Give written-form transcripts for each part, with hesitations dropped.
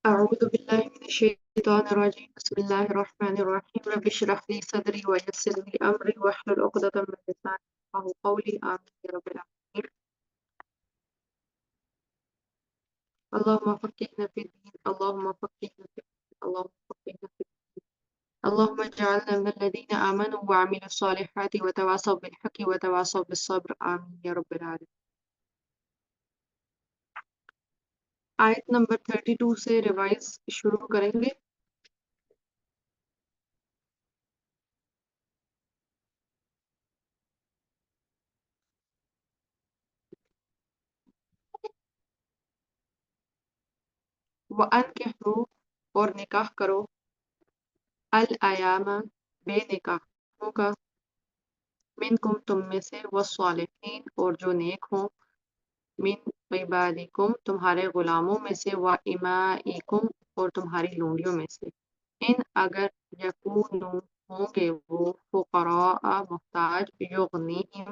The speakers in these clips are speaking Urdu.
أعوذ بالله من الشيطان الرجيم بسم الله الرحمن الرحيم رب اشرح لي صدري ويسر لي أمري واحلل عقدة من لساني يفقهوا قولي آمين يا رب العالمين. اللهم فقهنا في الدين اللهم فقهنا في الدين اللهم فقهنا في الدين اللهم اجعلنا من الذين آمنوا وعملوا الصالحات وتواصوا بالحق وتواصوا بالصبر آمين يا رب العالمين. آیت نمبر 32 سے ریوائز شروع کریں گے. وَأَنكِحُوا اور نکاح کرو الایام بے نکاحوں کا منکم تم میں سے والصالحین اور جو نیک ہوں من عبادکم تمہارے غلاموں میں سے وامائکم اور تمہاری لونڈیوں میں سے ان اگر یکونوا ہوں گے وہ فقراء محتاج یغنیہم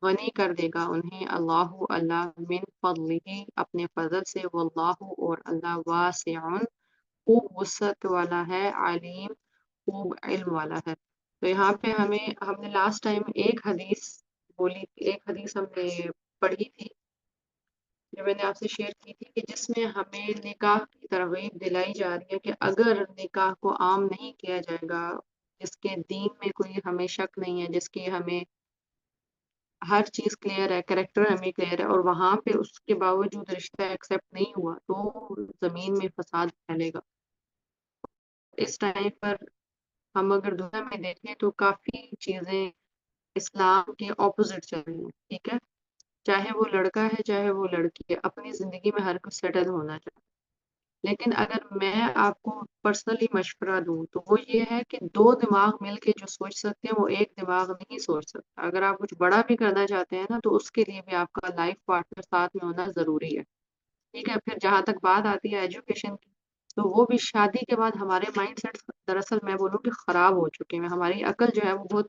غنی کر دے گا انہیں اللہ من فضلہ اپنے فضل سے واللہ اور اللہ واسع خوب وسعت والا ہے علیم خوب علم والا ہے. تو یہاں پہ ہم نے لاسٹ ٹائم ایک حدیث بولی ایک حدیث ہم نے پڑھی تھی جو میں نے آپ سے شیئر کی تھی کہ جس میں ہمیں نکاح کی ترغیب دلائی جا رہی ہے کہ اگر نکاح کو عام نہیں کیا جائے گا جس کے دین میں کوئی ہمیں شک نہیں ہے جس کی ہمیں ہر چیز کلیئر ہے کریکٹر ہمیں کلیئر ہے اور وہاں پہ اس کے باوجود رشتہ ایکسیپٹ نہیں ہوا تو زمین میں فساد پھیلے گا. اس ٹائم پر ہم اگر دنیا میں دیکھیں تو کافی چیزیں اسلام کے اپوزٹ چل رہی ہیں. ٹھیک ہے چاہے وہ لڑکا ہے چاہے وہ لڑکی ہے اپنی زندگی میں ہر کوئی سیٹل ہونا چاہیے. لیکن اگر میں آپ کو پرسنلی مشورہ دوں تو وہ یہ ہے کہ دو دماغ مل کے جو سوچ سکتے ہیں وہ ایک دماغ نہیں سوچ سکتا. اگر آپ کچھ بڑا بھی کرنا چاہتے ہیں نا تو اس کے لیے بھی آپ کا لائف پارٹنر ساتھ میں ہونا ضروری ہے. ٹھیک ہے پھر جہاں تک بات آتی ہے ایجوکیشن کی تو وہ بھی شادی کے بعد ہمارے مائنڈ سیٹ دراصل میں بولوں کہ خراب ہو چکے ہیں. ہماری عقل جو ہے وہ بہت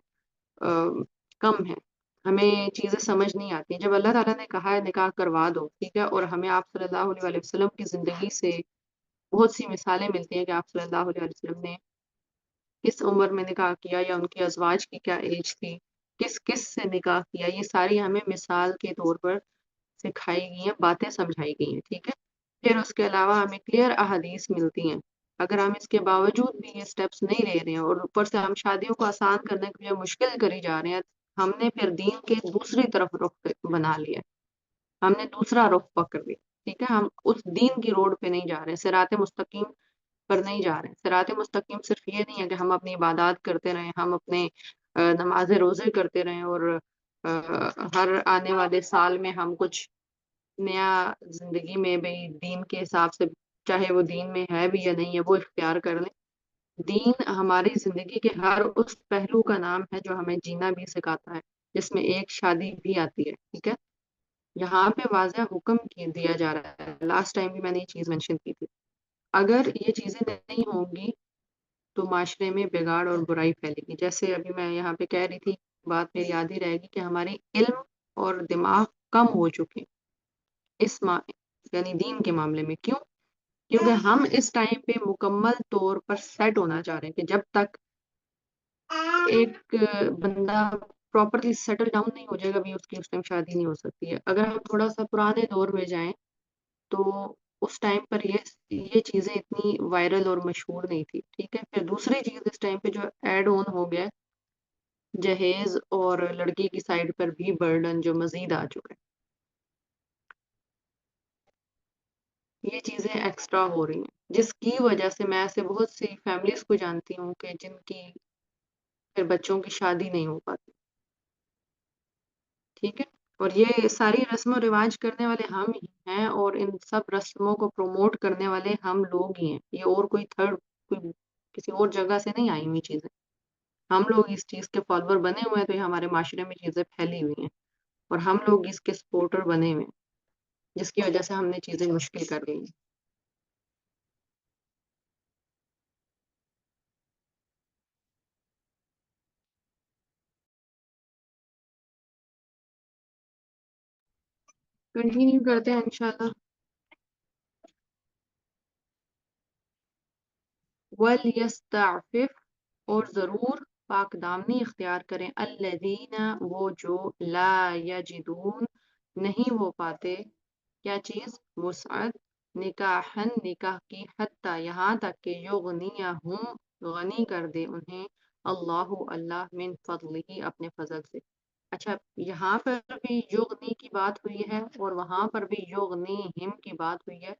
کم ہے ہمیں چیزیں سمجھ نہیں آتی. جب اللہ تعالیٰ نے کہا ہے نکاح کروا دو ٹھیک ہے اور ہمیں آپ صلی اللہ علیہ وسلم کی زندگی سے بہت سی مثالیں ملتی ہیں کہ آپ صلی اللہ علیہ وسلم نے کس عمر میں نکاح کیا یا ان کی ازواج کی کیا ایج تھی کس کس سے نکاح کیا یہ ساری ہمیں مثال کے طور پر سکھائی گئی ہیں باتیں سمجھائی گئی ہیں. ٹھیک ہے پھر اس کے علاوہ ہمیں کلیئر احادیث ملتی ہیں. اگر ہم اس کے باوجود بھی یہ سٹیپس نہیں لے رہے ہیں اور اوپر سے ہم شادیوں کو آسان کرنے کے لیے مشکل کری جا رہے ہیں ہم نے پھر دین کے دوسری طرف رخ بنا لیا ہم نے دوسرا رخ پکڑ لیا. ٹھیک ہے ہم اس دین کی روڈ پہ نہیں جا رہے صراط مستقیم پر نہیں جا رہے. صراط مستقیم صرف یہ نہیں ہے کہ ہم اپنی عبادات کرتے رہیں ہم اپنے نماز روزے کرتے رہیں اور ہر آنے والے سال میں ہم کچھ نیا زندگی میں بھی دین کے حساب سے چاہے وہ دین میں ہے بھی یا نہیں ہے وہ اختیار کر لیں. دین ہماری زندگی کے ہر اس پہلو کا نام ہے جو ہمیں جینا بھی سکھاتا ہے جس میں ایک شادی بھی آتی ہے. ٹھیک ہے یہاں پہ واضح حکم دیا جا رہا ہے. لاسٹ ٹائم بھی میں نے یہ چیز مینشن کی تھی. اگر یہ چیزیں نہیں ہوں گی تو معاشرے میں بگاڑ اور برائی پھیلے گی. جیسے ابھی میں یہاں پہ کہہ رہی تھی بات میری یاد ہی رہے گی کہ ہماری علم اور دماغ کم ہو چکے یعنی دین کے معاملے میں. کیوں کیونکہ ہم اس ٹائم پہ مکمل طور پر سیٹ ہونا چاہ رہے ہیں کہ جب تک ایک بندہ پراپرلی سیٹل ڈاؤن نہیں ہو جائے گا بھی اس کی اس ٹائم شادی نہیں ہو سکتی ہے. اگر ہم تھوڑا سا پرانے دور میں جائیں تو اس ٹائم پر یہ چیزیں اتنی وائرل اور مشہور نہیں تھی. ٹھیک ہے پھر دوسری چیز اس ٹائم پہ جو ایڈ آن ہو گیا جہیز اور لڑکی کی سائڈ پر بھی برڈن جو مزید آ چکا ہے یہ چیزیں ایکسٹرا ہو رہی ہیں جس کی وجہ سے میں ایسے بہت سی فیملیز کو جانتی ہوں کہ جن کی پھر بچوں کی شادی نہیں ہو پاتی. ٹھیک ہے اور یہ ساری رسم و رواج کرنے والے ہم ہی ہیں اور ان سب رسموں کو پروموٹ کرنے والے ہم لوگ ہی ہیں. یہ اور کوئی تھرڈ کوئی کسی اور جگہ سے نہیں آئی ہوئی چیزیں. ہم لوگ اس چیز کے فالوور بنے ہوئے ہیں تو یہ ہمارے معاشرے میں چیزیں پھیلی ہوئی ہیں اور ہم لوگ اس کے سپورٹر بنے ہوئے ہیں جس کی وجہ سے ہم نے چیزیں مشکل کر دی ہیں. کنٹینیو کرتے ہیں انشاءاللہ. وَلْيَسْتَعْفِفْ اور ضرور پاک دامنی اختیار کریں الذین وہ جو لا یجدون نہیں وہ پاتے کیا چیز وسعت نکاحن نکاح کی حتیٰ یہاں تک کہ یغنیہم غنی کر دے انہیں اللہ اللہ من فضلہ اپنے فضل سے اچھا یہاں پر بھی یغنی کی بات ہوئی ہے اور وہاں پر بھی یغنیہم کی بات ہوئی ہے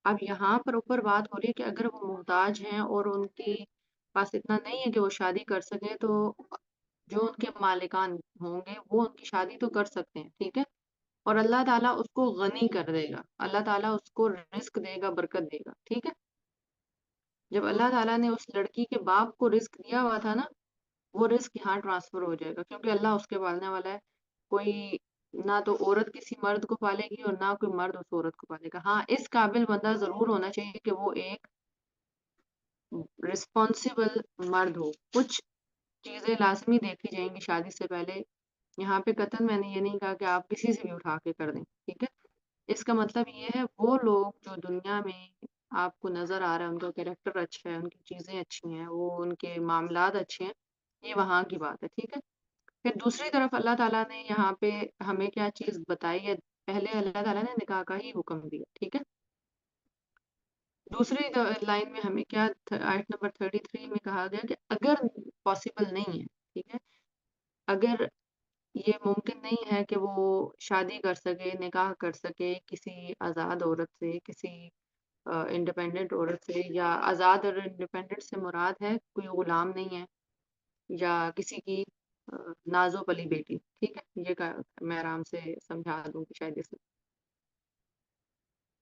اب یہاں پر اوپر بات ہو رہی ہے کہ اگر وہ محتاج ہیں اور ان کے پاس اتنا نہیں ہے کہ وہ شادی کر سکیں تو جو ان کے مالکان ہوں گے وہ ان کی شادی تو کر سکتے ہیں ٹھیک ہے اور اللہ تعالیٰ اس کو غنی کر دے گا اللہ تعالیٰ اس کو رزق دے گا برکت دے گا ٹھیک ہے جب اللہ تعالیٰ نے اس لڑکی کے باپ کو رزق دیا ہوا تھا نا وہ رزق یہاں ٹرانسفر ہو جائے گا کیونکہ اللہ اس کے پالنے والا ہے کوئی نہ تو عورت کسی مرد کو پالے گی اور نہ کوئی مرد اس عورت کو پالے گا ہاں اس قابل بندہ ضرور ہونا چاہیے کہ وہ ایک رسپانسیبل مرد ہو کچھ چیزیں لازمی دیکھی جائیں گی شادی سے پہلے یہاں پہ قطعاً میں نے یہ نہیں کہا کہ آپ کسی سے بھی اٹھا کے کر دیں ٹھیک ہے اس کا مطلب یہ ہے وہ لوگ جو دنیا میں آپ کو نظر آ رہا ہے ان کا کریکٹر اچھا ہے ان کی چیزیں اچھی ہیں وہ ان کے معاملات اچھے ہیں یہ وہاں کی بات ہے ٹھیک ہے پھر دوسری طرف اللہ تعالیٰ نے یہاں پہ ہمیں کیا چیز بتائی ہے پہلے اللہ تعالیٰ نے نکاح کا ہی حکم دیا ٹھیک ہے دوسری لائن میں ہمیں کیا آیت نمبر 33 میں کہا گیا کہ اگر پاسبل نہیں ہے ٹھیک ہے اگر یہ ممکن نہیں ہے کہ وہ شادی کر سکے نکاح کر سکے کسی آزاد عورت سے کسی انڈیپینڈنٹ عورت سے یا آزاد اور انڈیپینڈنٹ سے مراد ہے کوئی غلام نہیں ہے یا کسی کی نازو پلی بیٹی ٹھیک ہے یہ میں آرام سے سمجھا دوں گی شاید اس میں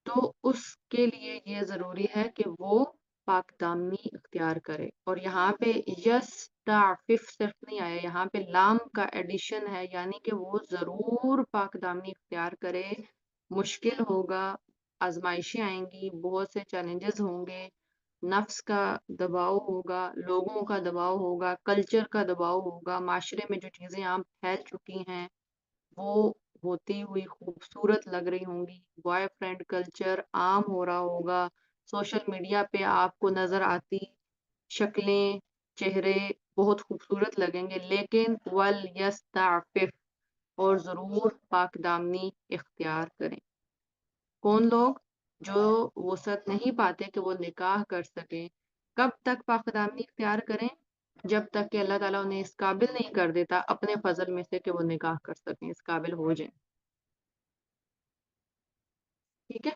تو اس کے لیے یہ ضروری ہے کہ وہ پاک دامنی اختیار کرے اور یہاں پہ یس تعفف صرف نہیں آیا یہاں پہ لام کا ایڈیشن ہے یعنی کہ وہ ضرور پاک دامنی اختیار کرے مشکل ہوگا آزمائشیں آئیں گی بہت سے چیلنجز ہوں گے نفس کا دباؤ ہوگا لوگوں کا دباؤ ہوگا کلچر کا دباؤ ہوگا معاشرے میں جو چیزیں عام پھیل چکی ہیں وہ ہوتی ہوئی خوبصورت لگ رہی ہوں گی بوائے فرینڈ کلچر عام ہو رہا ہوگا سوشل میڈیا پہ آپ کو نظر آتی شکلیں چہرے بہت خوبصورت لگیں گے لیکن وَلْيَسْتَعْفِفْ اور ضرور پاک دامنی اختیار کریں کون لوگ جو وسعت نہیں پاتے کہ وہ نکاح کر سکیں کب تک پاک دامنی اختیار کریں جب تک کہ اللہ تعالیٰ انہیں اس قابل نہیں کر دیتا اپنے فضل میں سے کہ وہ نکاح کر سکیں اس قابل ہو جائیں ٹھیک ہے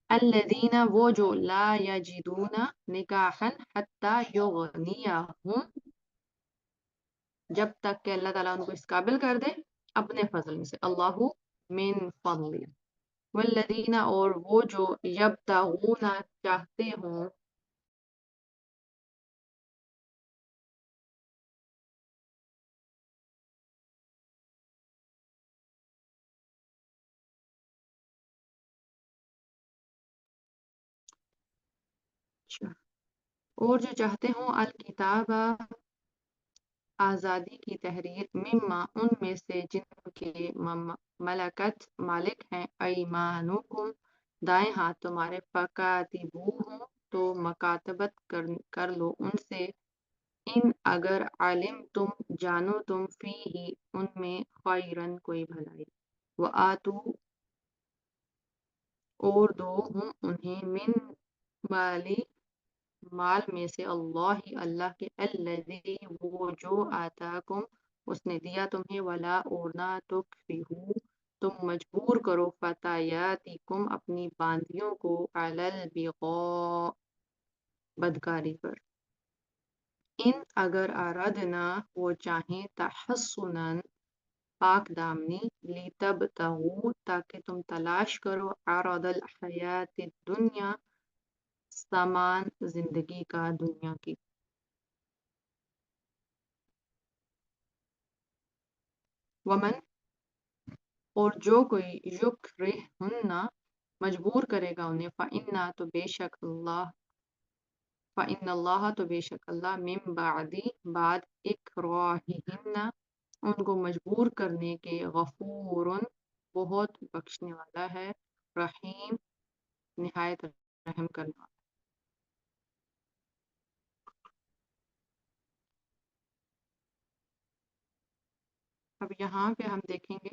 الذین وہ جو لا یجدون نکاحا حتی یغنیہم جب تک کہ اللہ تعالیٰ ان کو اس قابل کر دے اپنے فضل میں سے اللہ من فضل والذین اور وہ جو یبتغون چاہتے ہوں اور جو چاہتے ہوں الکتاب آزادی کی تحریر مما ان میں سے جن کے ملکت مالک ہیں ایمانکم دائیں ہاتھ تمہارے فکاتبوہم تو مکاتبت کر لو ان سے ان اگر علم تم جانو تم فی ہی ان میں خیرن کوئی بھلائی وآتو اور دو ہم انہیں من مالی مال میں سے اللہ کے الذی وہ جو آتاکم اس نے دیا تمہیں ولا اور نہ تکفہو تم مجبور کرو فتیاتکم اپنی باندیوں کو علی البغاء بدکاری پر ان اگر ارادنا وہ چاہیں تحصنا پاک دامنی لتبتغوا تاکہ تم تلاش کرو عرض الحیات الدنیا سامان زندگی کا دنیا کی ومن اور جو کوئی یکرہن مجبور کرے گا انہیں فإنا تو بے شک اللہ فإن اللہ تو بے شک اللہ من بعد اکراہہن ان کو مجبور کرنے کے غفور بہت بخشنے والا ہے رحیم نہایت رحم کرنے والا اب یہاں پہ ہم دیکھیں گے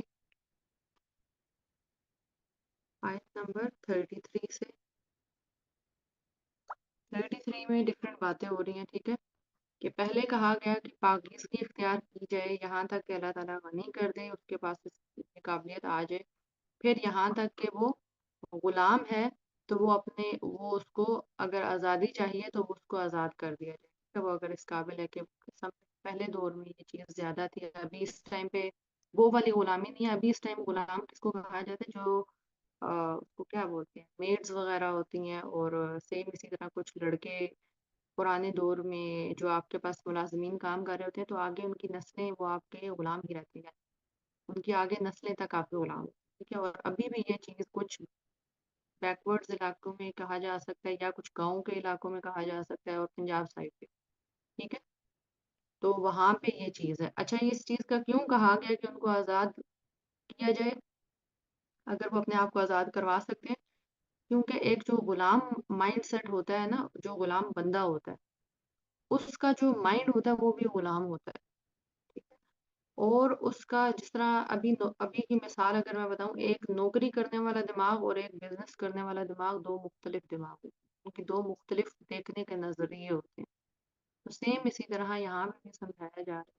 آیت نمبر 33 سے 33 میں ڈفرینٹ باتیں ہو رہی ہیں، ٹھیک ہے، کہ پہلے کہا گیا کہ پاکیزگی اختیار کی جائے یہاں تک کہ اللہ تعالیٰ غنی کر دے، اس کے پاس اس کی قابلیت آ جائے، پھر یہاں تک کہ وہ غلام ہے تو وہ اس کو اگر آزادی چاہیے تو اس کو آزاد کر دیا جائے، کہ وہ اگر اس قابل ہے کہ پہلے دور میں یہ چیز زیادہ تھی، ابھی اس ٹائم پہ وہ والی غلامی نہیں ہے، ابھی اس ٹائم غلام کس کو کہا جاتا ہے، جو اس کو کیا بولتے ہیں، میڈز وغیرہ ہوتی ہیں، اور سیم اسی طرح کچھ لڑکے پرانے دور میں جو آپ کے پاس ملازمین کام کر رہے ہوتے ہیں تو آگے ان کی نسلیں وہ آپ کے غلام ہی رہتی ہیں، ان کی آگے نسلیں تک آپ کے غلام، ٹھیک ہے، اور ابھی بھی یہ چیز کچھ بیکورڈز علاقوں میں کہا جا سکتا ہے یا کچھ گاؤں کے علاقوں میں کہا جا سکتا ہے، اور پنجاب سائڈ پہ، ٹھیک ہے، تو وہاں پہ یہ چیز ہے۔ اچھا، اس چیز کا کیوں کہا گیا کہ ان کو آزاد کیا جائے اگر وہ اپنے آپ کو آزاد کروا سکتے ہیں؟ کیونکہ ایک جو غلام مائنڈ سیٹ ہوتا ہے نا، جو غلام بندہ ہوتا ہے اس کا جو مائنڈ ہوتا ہے وہ بھی غلام ہوتا ہے، ٹھیک ہے، اور اس کا جس طرح ابھی کی مثال اگر میں بتاؤں، ایک نوکری کرنے والا دماغ اور ایک بزنس کرنے والا دماغ دو مختلف دماغ ہوتے ہیں، ان کی دو مختلف دیکھنے کے نظریے ہوتے ہیں، تو سیم اسی طرح یہاں بھی سمجھایا جا رہا ہے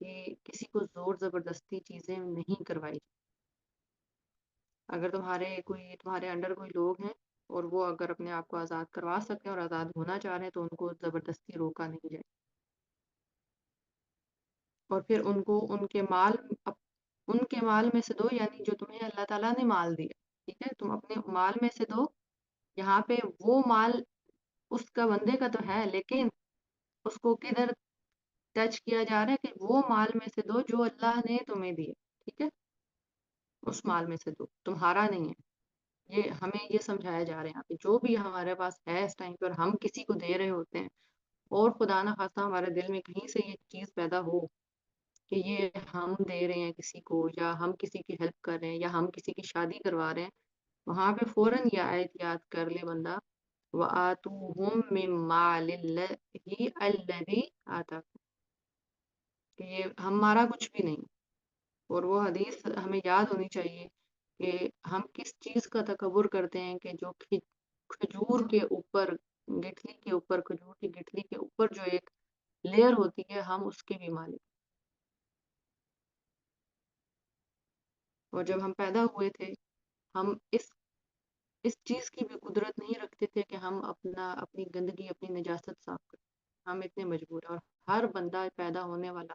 کہ کسی کو زور زبردستی چیزیں نہیں کروائی جائیں۔ اگر تمہارے انڈر کوئی لوگ ہیں اور وہ اگر اپنے آپ کو آزاد کروا سکتے ہیں اور آزاد ہونا چاہ رہے ہیں تو ان کو زبردستی روکا نہیں جائے، اور پھر ان کو ان کے مال میں سے دو، یعنی جو تمہیں اللہ تعالیٰ نے مال دیا، ٹھیک ہے، تم اپنے مال میں سے دو، یہاں پہ وہ مال اس کا بندے کا تو ہے، لیکن اس کو کدھر ٹچ کیا جا رہا ہے کہ وہ مال میں سے دو جو اللہ نے تمہیں دیے، ٹھیک ہے، اس مال میں سے دو، تمہارا نہیں ہے، یہ ہمیں یہ سمجھایا جا رہا ہے یہاں پہ، جو بھی ہمارے پاس ہے اس ٹائم پہ اور ہم کسی کو دے رہے ہوتے ہیں، اور خدا نہ خواستہ ہمارے دل میں کہیں سے یہ چیز پیدا ہو کہ یہ ہم دے رہے ہیں کسی کو، یا ہم کسی کی ہیلپ کر رہے ہیں، یا ہم کسی کی شادی کروا رہے ہیں، وہاں پہ فوراً یہ آیت یاد کر لے بندہ، وَآتُوهُم مِّن مَّالِ اللَّهِ الَّذِي آتَاكُم، کہ یہ ہمارا کچھ بھی نہیں، اور وہ حدیث ہمیں یاد ہونی چاہیے کہ ہم کس چیز کا تکبر کرتے ہیں کہ جو کھجور کے اوپر، گٹھلی کے اوپر، کھجور کی گٹھلی کے اوپر جو ایک لیئر ہوتی ہے ہم اس کے بھی مالک، اور جب ہم پیدا ہوئے تھے ہم اس چیز کی بھی قدرت نہیں رکھتے تھے کہ ہم اپنی گندگی، اپنی نجاست صاف کریں، ہم اتنے مجبور ہیں، اور ہر بندہ پیدا ہونے والا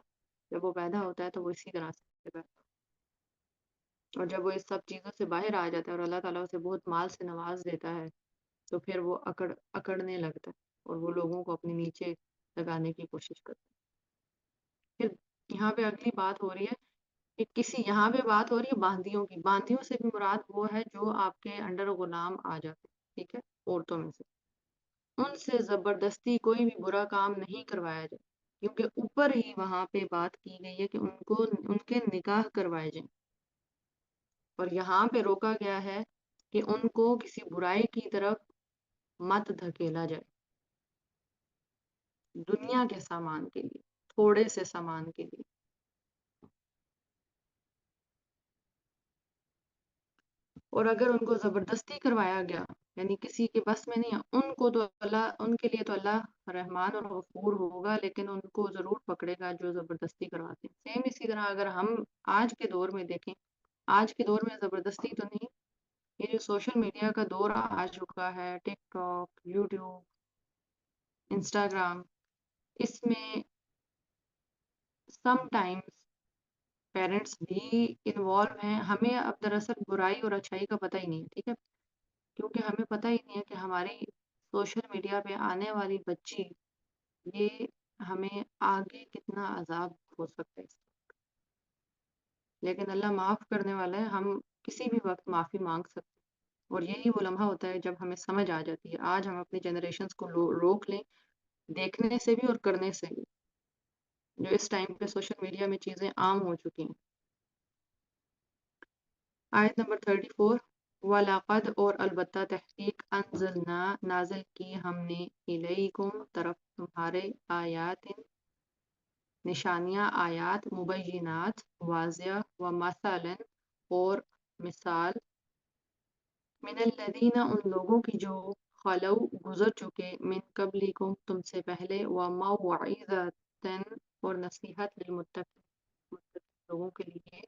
جب وہ پیدا ہوتا ہے تو وہ اسی طرح سے پیدا ہوتا ہے، اور جب وہ اس سب چیزوں سے باہر آ جاتا ہے اور اللہ تعالیٰ اسے بہت مال سے نواز دیتا ہے تو پھر وہ اکڑنے لگتا ہے اور وہ لوگوں کو اپنے نیچے لگانے کی کوشش کرتا ہے۔ پھر یہاں پہ اگلی بات ہو رہی ہے کہ یہاں پہ بات ہو رہی ہے باندیوں کی، باندیوں سے بھی مراد وہ ہے جو آپ کے انڈر غلام آ جاتے ہیں، ٹھیک ہے، عورتوں میں سے، ان سے زبردستی کوئی بھی برا کام نہیں کروایا جائے، کیونکہ اوپر ہی وہاں پہ بات کی گئی ہے کہ ان کے نکاح کروائے جائیں، اور یہاں پہ روکا گیا ہے کہ ان کو کسی برائی کی طرف مت دھکیلا جائے، دنیا کے سامان کے لیے، تھوڑے سے سامان کے لیے، اور اگر ان کو زبردستی کروایا گیا یعنی کسی کے بس میں نہیں ہے، ان کے لیے تو اللہ رحمان اور غفور ہوگا، لیکن ان کو ضرور پکڑے گا جو زبردستی کرواتے ہیں۔ سیم اسی طرح اگر ہم آج کے دور میں دیکھیں، آج کے دور میں زبردستی تو نہیں، یہ جو سوشل میڈیا کا دور آ چکا ہے، ٹک ٹاک، یوٹیوب، انسٹاگرام، اس میں سم ٹائمز پیرنٹس بھی انوالو ہیں، ہمیں اب دراصل برائی اور اچھائی کا پتہ ہی نہیں ہے، ٹھیک ہے، کیونکہ ہمیں پتہ ہی نہیں ہے کہ ہماری سوشل میڈیا پہ آنے والی بچی یہ ہمیں آگے کتنا عذاب ہو سکتا ہے، لیکن اللہ معاف کرنے والا ہے، ہم کسی بھی وقت معافی مانگ سکتے ہیں، اور یہی وہ لمحہ ہوتا ہے جب ہمیں سمجھ آ جاتی ہے۔ آج ہم اپنی جنریشنز کو روک لیں، دیکھنے سے بھی اور کرنے سے بھی، جو اس ٹائم پہ سوشل میڈیا میں چیزیں عام ہو چکی ہیں۔ آیت نمبر 34، وَلَقَدْ اور البتہ تحقیق انزلنا نازل کی ہم نے الیکم طرف تمہارے آیات نشانیاں آیات مبینات واضح و مثلاً اور مثال من الذین ان لوگوں کی جو خلو گزر چکے من قبلکم تم سے پہلے و موعظۃ اور نصیحت للمتقین لوگوں کے لیے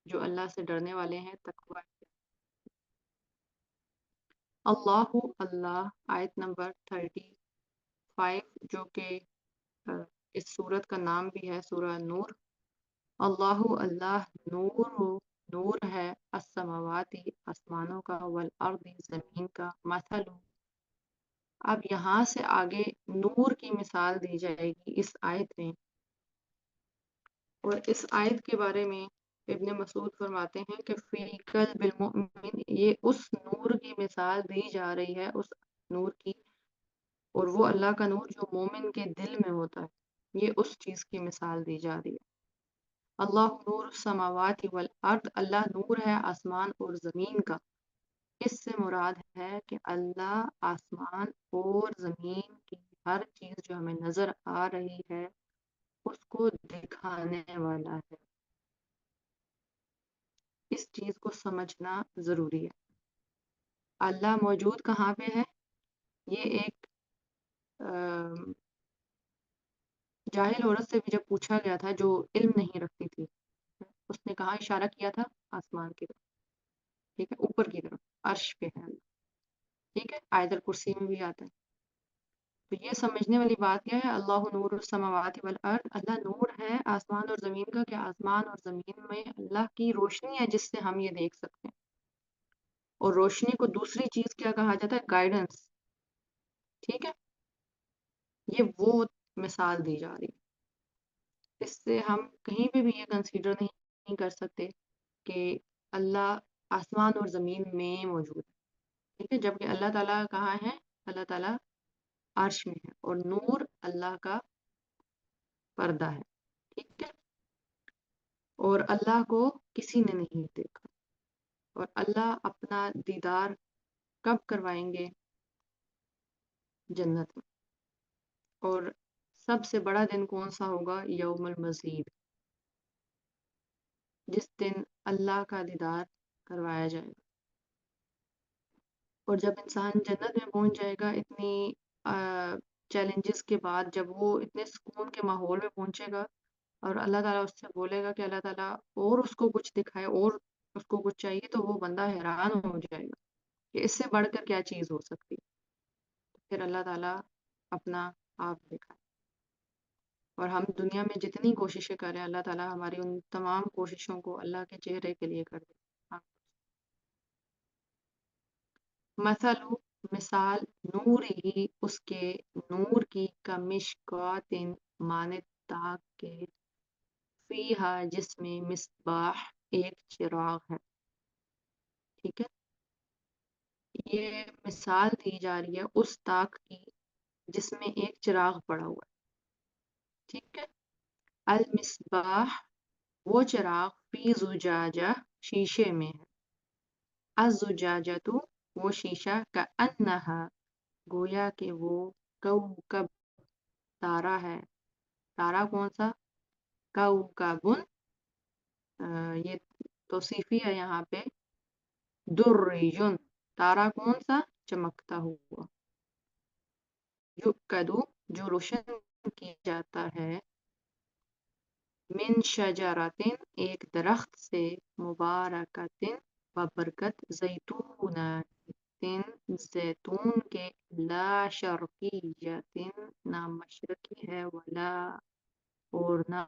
جو اللہ سے ڈرنے والے ہیں تقوی اللہ اللہ آیت نمبر 35 جو کہ اس سورت کا نام بھی ہے سورہ نور اللہ اللہ نور ہے السماواتی آسمانوں کا والارض زمین کا مثل اب یہاں سے آگے نور کی مثال دی جائے گی اس آیت میں اور اس آیت کے بارے میں ابن مسعود فرماتے ہیں کہ فی قلب المؤمن یہ اس نور کی مثال دی جا رہی ہے اس نور کی اور وہ اللہ کا نور جو مومن کے دل میں ہوتا ہے یہ اس چیز کی مثال دی جا رہی ہے اللہ نور السماوات والارض اللہ نور ہے آسمان اور زمین کا اس سے مراد ہے کہ اللہ آسمان اور زمین کی ہر چیز جو ہمیں نظر آ رہی ہے اس کو دکھانے والا ہے اس چیز کو سمجھنا ضروری ہے اللہ موجود کہاں پہ ہے یہ ایک جاہل عورت سے بھی جب پوچھا گیا تھا جو علم نہیں رکھتی تھی اس نے کہا اشارہ کیا تھا آسمان کی طرف ٹھیک ہے اوپر کی طرف عرش پہ ہے اللہ ٹھیک ہے آیت الکرسی میں بھی آتا ہے تو یہ سمجھنے والی بات کیا ہے اللہ نور السماوات والارض اللہ نور ہے آسمان اور زمین کا کہ آسمان اور زمین میں اللہ کی روشنی ہے جس سے ہم یہ دیکھ سکتے ہیں اور روشنی کو دوسری چیز کیا کہا جاتا ہے گائیڈنس ٹھیک ہے یہ وہ مثال دی جا رہی ہے اس سے ہم کہیں پہ بھی یہ کنسیڈر نہیں کر سکتے کہ اللہ آسمان اور زمین میں موجود ہے ٹھیک ہے جبکہ اللہ تعالیٰ کہاں ہے اللہ تعالیٰ عرش میں ہے اور نور اللہ کا پردہ ہے ٹھیک ہے اور اللہ کو کسی نے نہیں دیکھا اور اللہ اپنا دیدار کب کروائیں گے جنت میں اور سب سے بڑا دن کون سا ہوگا یوم المزید جس دن اللہ کا دیدار کروایا جائے گا اور جب انسان جنت میں پہنچ جائے گا اتنی چیلنجز کے بعد جب وہ اتنے سکون کے ماحول میں پہنچے گا اور اللہ تعالیٰ اس سے بولے گا کہ اللہ تعالیٰ اور اس کو کچھ دکھائے اور اس کو کچھ چاہیے تو وہ بندہ حیران ہو جائے گا کہ اس سے بڑھ کر کیا چیز ہو سکتی پھر اللہ تعالیٰ اپنا آپ دکھائے اور ہم دنیا میں جتنی کوششیں کریں اللہ تعالیٰ ہماری ان تمام کوششوں کو اللہ کے چہرے کے لیے کر دے مثل مثال نور ہی اس کے نور کی کمشکات مانند تاک کے فیہا جس میں مصباح ایک چراغ ہے ٹھیک ہے یہ مثال دی جا رہی ہے اس تاک کی جس میں ایک چراغ پڑا ہوا ہے ٹھیک ہے المصباح وہ چراغ فی زجاجہ شیشے میں ہے الزجاجہ وہ شیشہ کا انہا گویا کہ وہ کوکب تارا ہے تارا کون سا کوکبن یہ توصیفی ہے یہاں پہ درجن تارا کون سا چمکتا ہوا یقدو جو روشن کیا جاتا ہے من شجراتن ایک درخت سے مبارکتن ببرکت زیتونتن زیتون کے لا شرقیتن نہ مشرقی ہے ولا اور نہ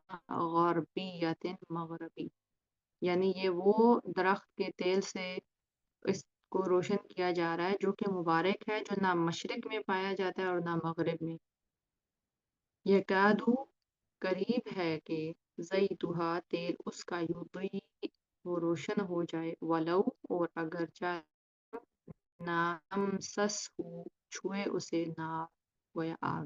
غربیتن مغربی یعنی یہ وہ درخت کے تیل سے اس کو روشن کیا جا رہا ہے جو کہ مبارک ہے جو نہ مشرق میں پایا جاتا ہے اور نہ مغرب میں یکادو قریب ہے کہ زیتوہا تیل اس کا یضی وہ روشن ہو جائے ولو اور اگر چاہے نامسس ہو چھوئے اسے نار گویا آگ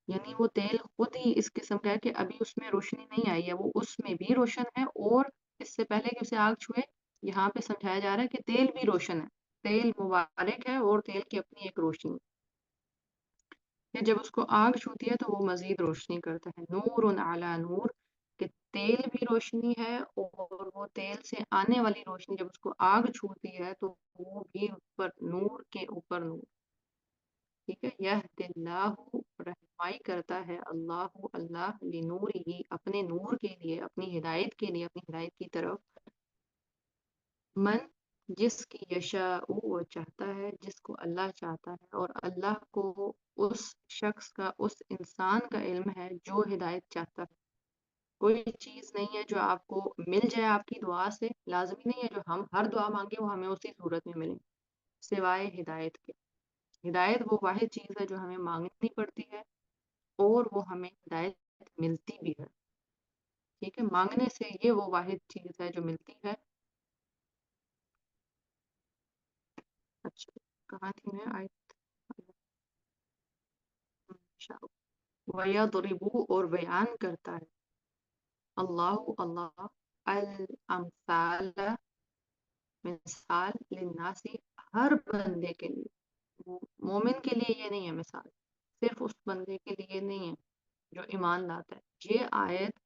یعنی وہ تیل خود ہی اس قسم کا ہے کہ ابھی اس میں روشنی نہیں آئی ہے وہ اس میں بھی روشن ہے اور اس سے پہلے کہ اسے آگ چھوئے یہاں پہ سمجھایا جا رہا ہے کہ تیل بھی روشن ہے تیل مبارک ہے اور تیل کی اپنی ایک روشنی کہ جب اس کو آگ چھوتی ہے تو وہ مزید روشنی کرتا ہے. نور علی نور، کہ تیل بھی روشنی ہے، اور وہ تیل سے آنے والی روشنی جب اس کو آگ چھوتی ہے تو وہ بھی اس پر نور کے اوپر نور. ٹھیک ہے. یہد اللہ، رہنمائی کرتا ہے اللہ، اللہ لنور ہی، اپنے نور کے لیے، اپنی ہدایت کے لیے، اپنی ہدایت کی طرف، من، جس کی یشاء، وہ چاہتا ہے جس کو اللہ چاہتا ہے. اور اللہ کو اس شخص کا، اس انسان کا علم ہے جو ہدایت چاہتا ہے. کوئی چیز نہیں ہے جو آپ کو مل جائے آپ کی دعا سے، لازمی نہیں ہے جو ہم ہر دعا مانگے وہ ہمیں اسی صورت میں ملے، سوائے ہدایت کے. ہدایت وہ واحد چیز ہے جو ہمیں مانگنی پڑتی ہے، اور وہ ہمیں ہدایت ملتی بھی ہے. ٹھیک ہے. مانگنے سے یہ وہ واحد چیز ہے جو ملتی ہے. اچھا، کہاں تھی میں آیت؟ وَيَضْرِبُ، اور بیان کرتا ہے اللہ، اللہ، الامثال، مثال، للناس، ہر بندے کے لیے. مومن کے لیے یہ نہیں ہے مثال، صرف اس بندے کے لیے نہیں ہے جو ایمان لاتا ہے. یہ آیت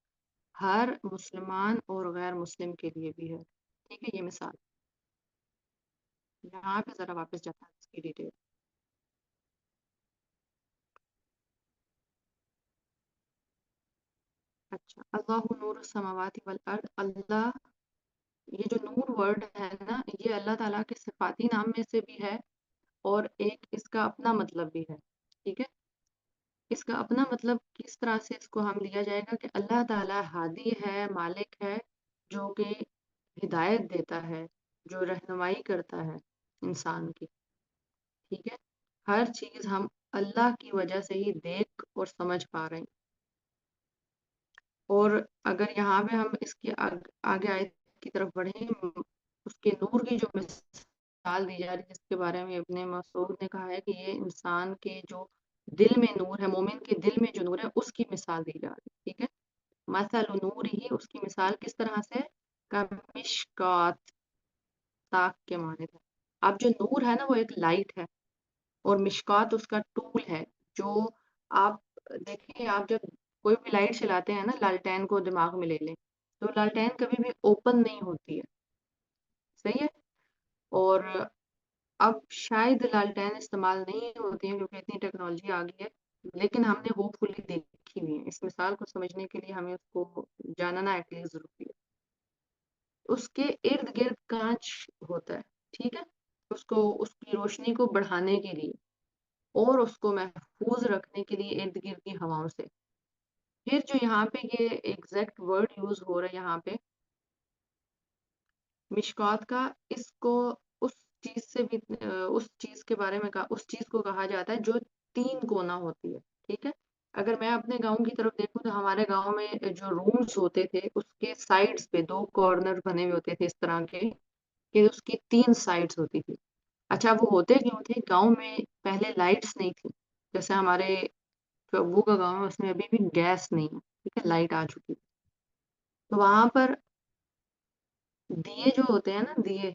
ہر مسلمان اور غیر مسلم کے لیے بھی ہے. ٹھیک ہے. یہ مثال یہاں پہ ذرا واپس جاتا ہے اس کی ڈیٹیل. اچھا، اللہ نور السماوات والارض، اللہ، یہ جو نور ورڈ ہے نا، یہ اللہ تعالیٰ کے صفاتی نام میں سے بھی ہے، اور ایک اس کا اپنا مطلب بھی ہے. ٹھیک ہے. اس کا اپنا مطلب کس طرح سے اس کو ہم لیا جائے گا کہ اللہ تعالیٰ ہادی ہے، مالک ہے، جو کہ ہدایت دیتا ہے، جو رہنمائی کرتا ہے انسان کی. ٹھیک ہے. ہر چیز ہم اللہ کی وجہ سے ہی دیکھ اور سمجھ پا رہے ہیں. اور اگر یہاں پہ ہم اس کے آگے آیت کی طرف بڑھیں، اس کے نور کی جو مثال دی جا رہی ہے، جس کے بارے میں ابن مسعود نے کہا ہے کہ یہ انسان کے جو دل میں نور ہے، مومن کے دل میں جو نور ہے، اس کی مثال دی جا رہی ہے. ٹھیک ہے. مثل نور ہی، اس کی مثال کس طرح سے، کمشکات، تاک کے معنی ہے. اب جو نور ہے نا وہ ایک لائٹ ہے، اور مشکات اس کا ٹول ہے. جو آپ دیکھیں، آپ جب کوئی بھی لائٹ چلاتے ہیں نا، لالٹین کو دماغ میں لے لیں، تو لالٹین کبھی بھی اوپن نہیں ہوتی ہے. صحیح ہے. اور اب شاید لالٹین استعمال نہیں ہوتی ہیں کیونکہ اتنی ٹیکنالوجی آ گئی ہے، لیکن ہم نے ہوپ فلی دیکھی ہوئی ہے. اس مثال کو سمجھنے کے لیے ہمیں اس کو جاننا ایٹ لیسٹ ضروری ہے. اس کے ارد گرد کانچ ہوتا ہے. ٹھیک ہے. اس کی روشنی کو بڑھانے کے لیے، اور اس کو محفوظ رکھنے کے لیے ارد گرد کی ہواؤں سے. پھر جو یہاں پہ یہ ایگزیکٹ ورڈ یوز ہو رہا ہے یہاں پہ مشکات کا، اس کو اس چیز سے بھی اس چیز کے بارے میں اس چیز کو کہا جاتا ہے جو 3 کونا ہوتی ہے. ٹھیک ہے. اگر میں اپنے گاؤں کی طرف دیکھوں تو ہمارے گاؤں میں جو رومز ہوتے تھے اس کے سائڈز پہ 2 کارنر بنے ہوئے ہوتے تھے اس طرح کے، کہ اس کی 3 سائڈز ہوتی تھی. اچھا، وہ ہوتے کیوں تھے؟ گاؤں میں پہلے لائٹس نہیں تھی، جیسے ہمارے جو ابو کا گاؤں ہے اس میں ابھی بھی گیس نہیں ہے. ٹھیک ہے. لائٹ آ چکی. تو وہاں پر دیے جو ہوتے ہیں نا، دیے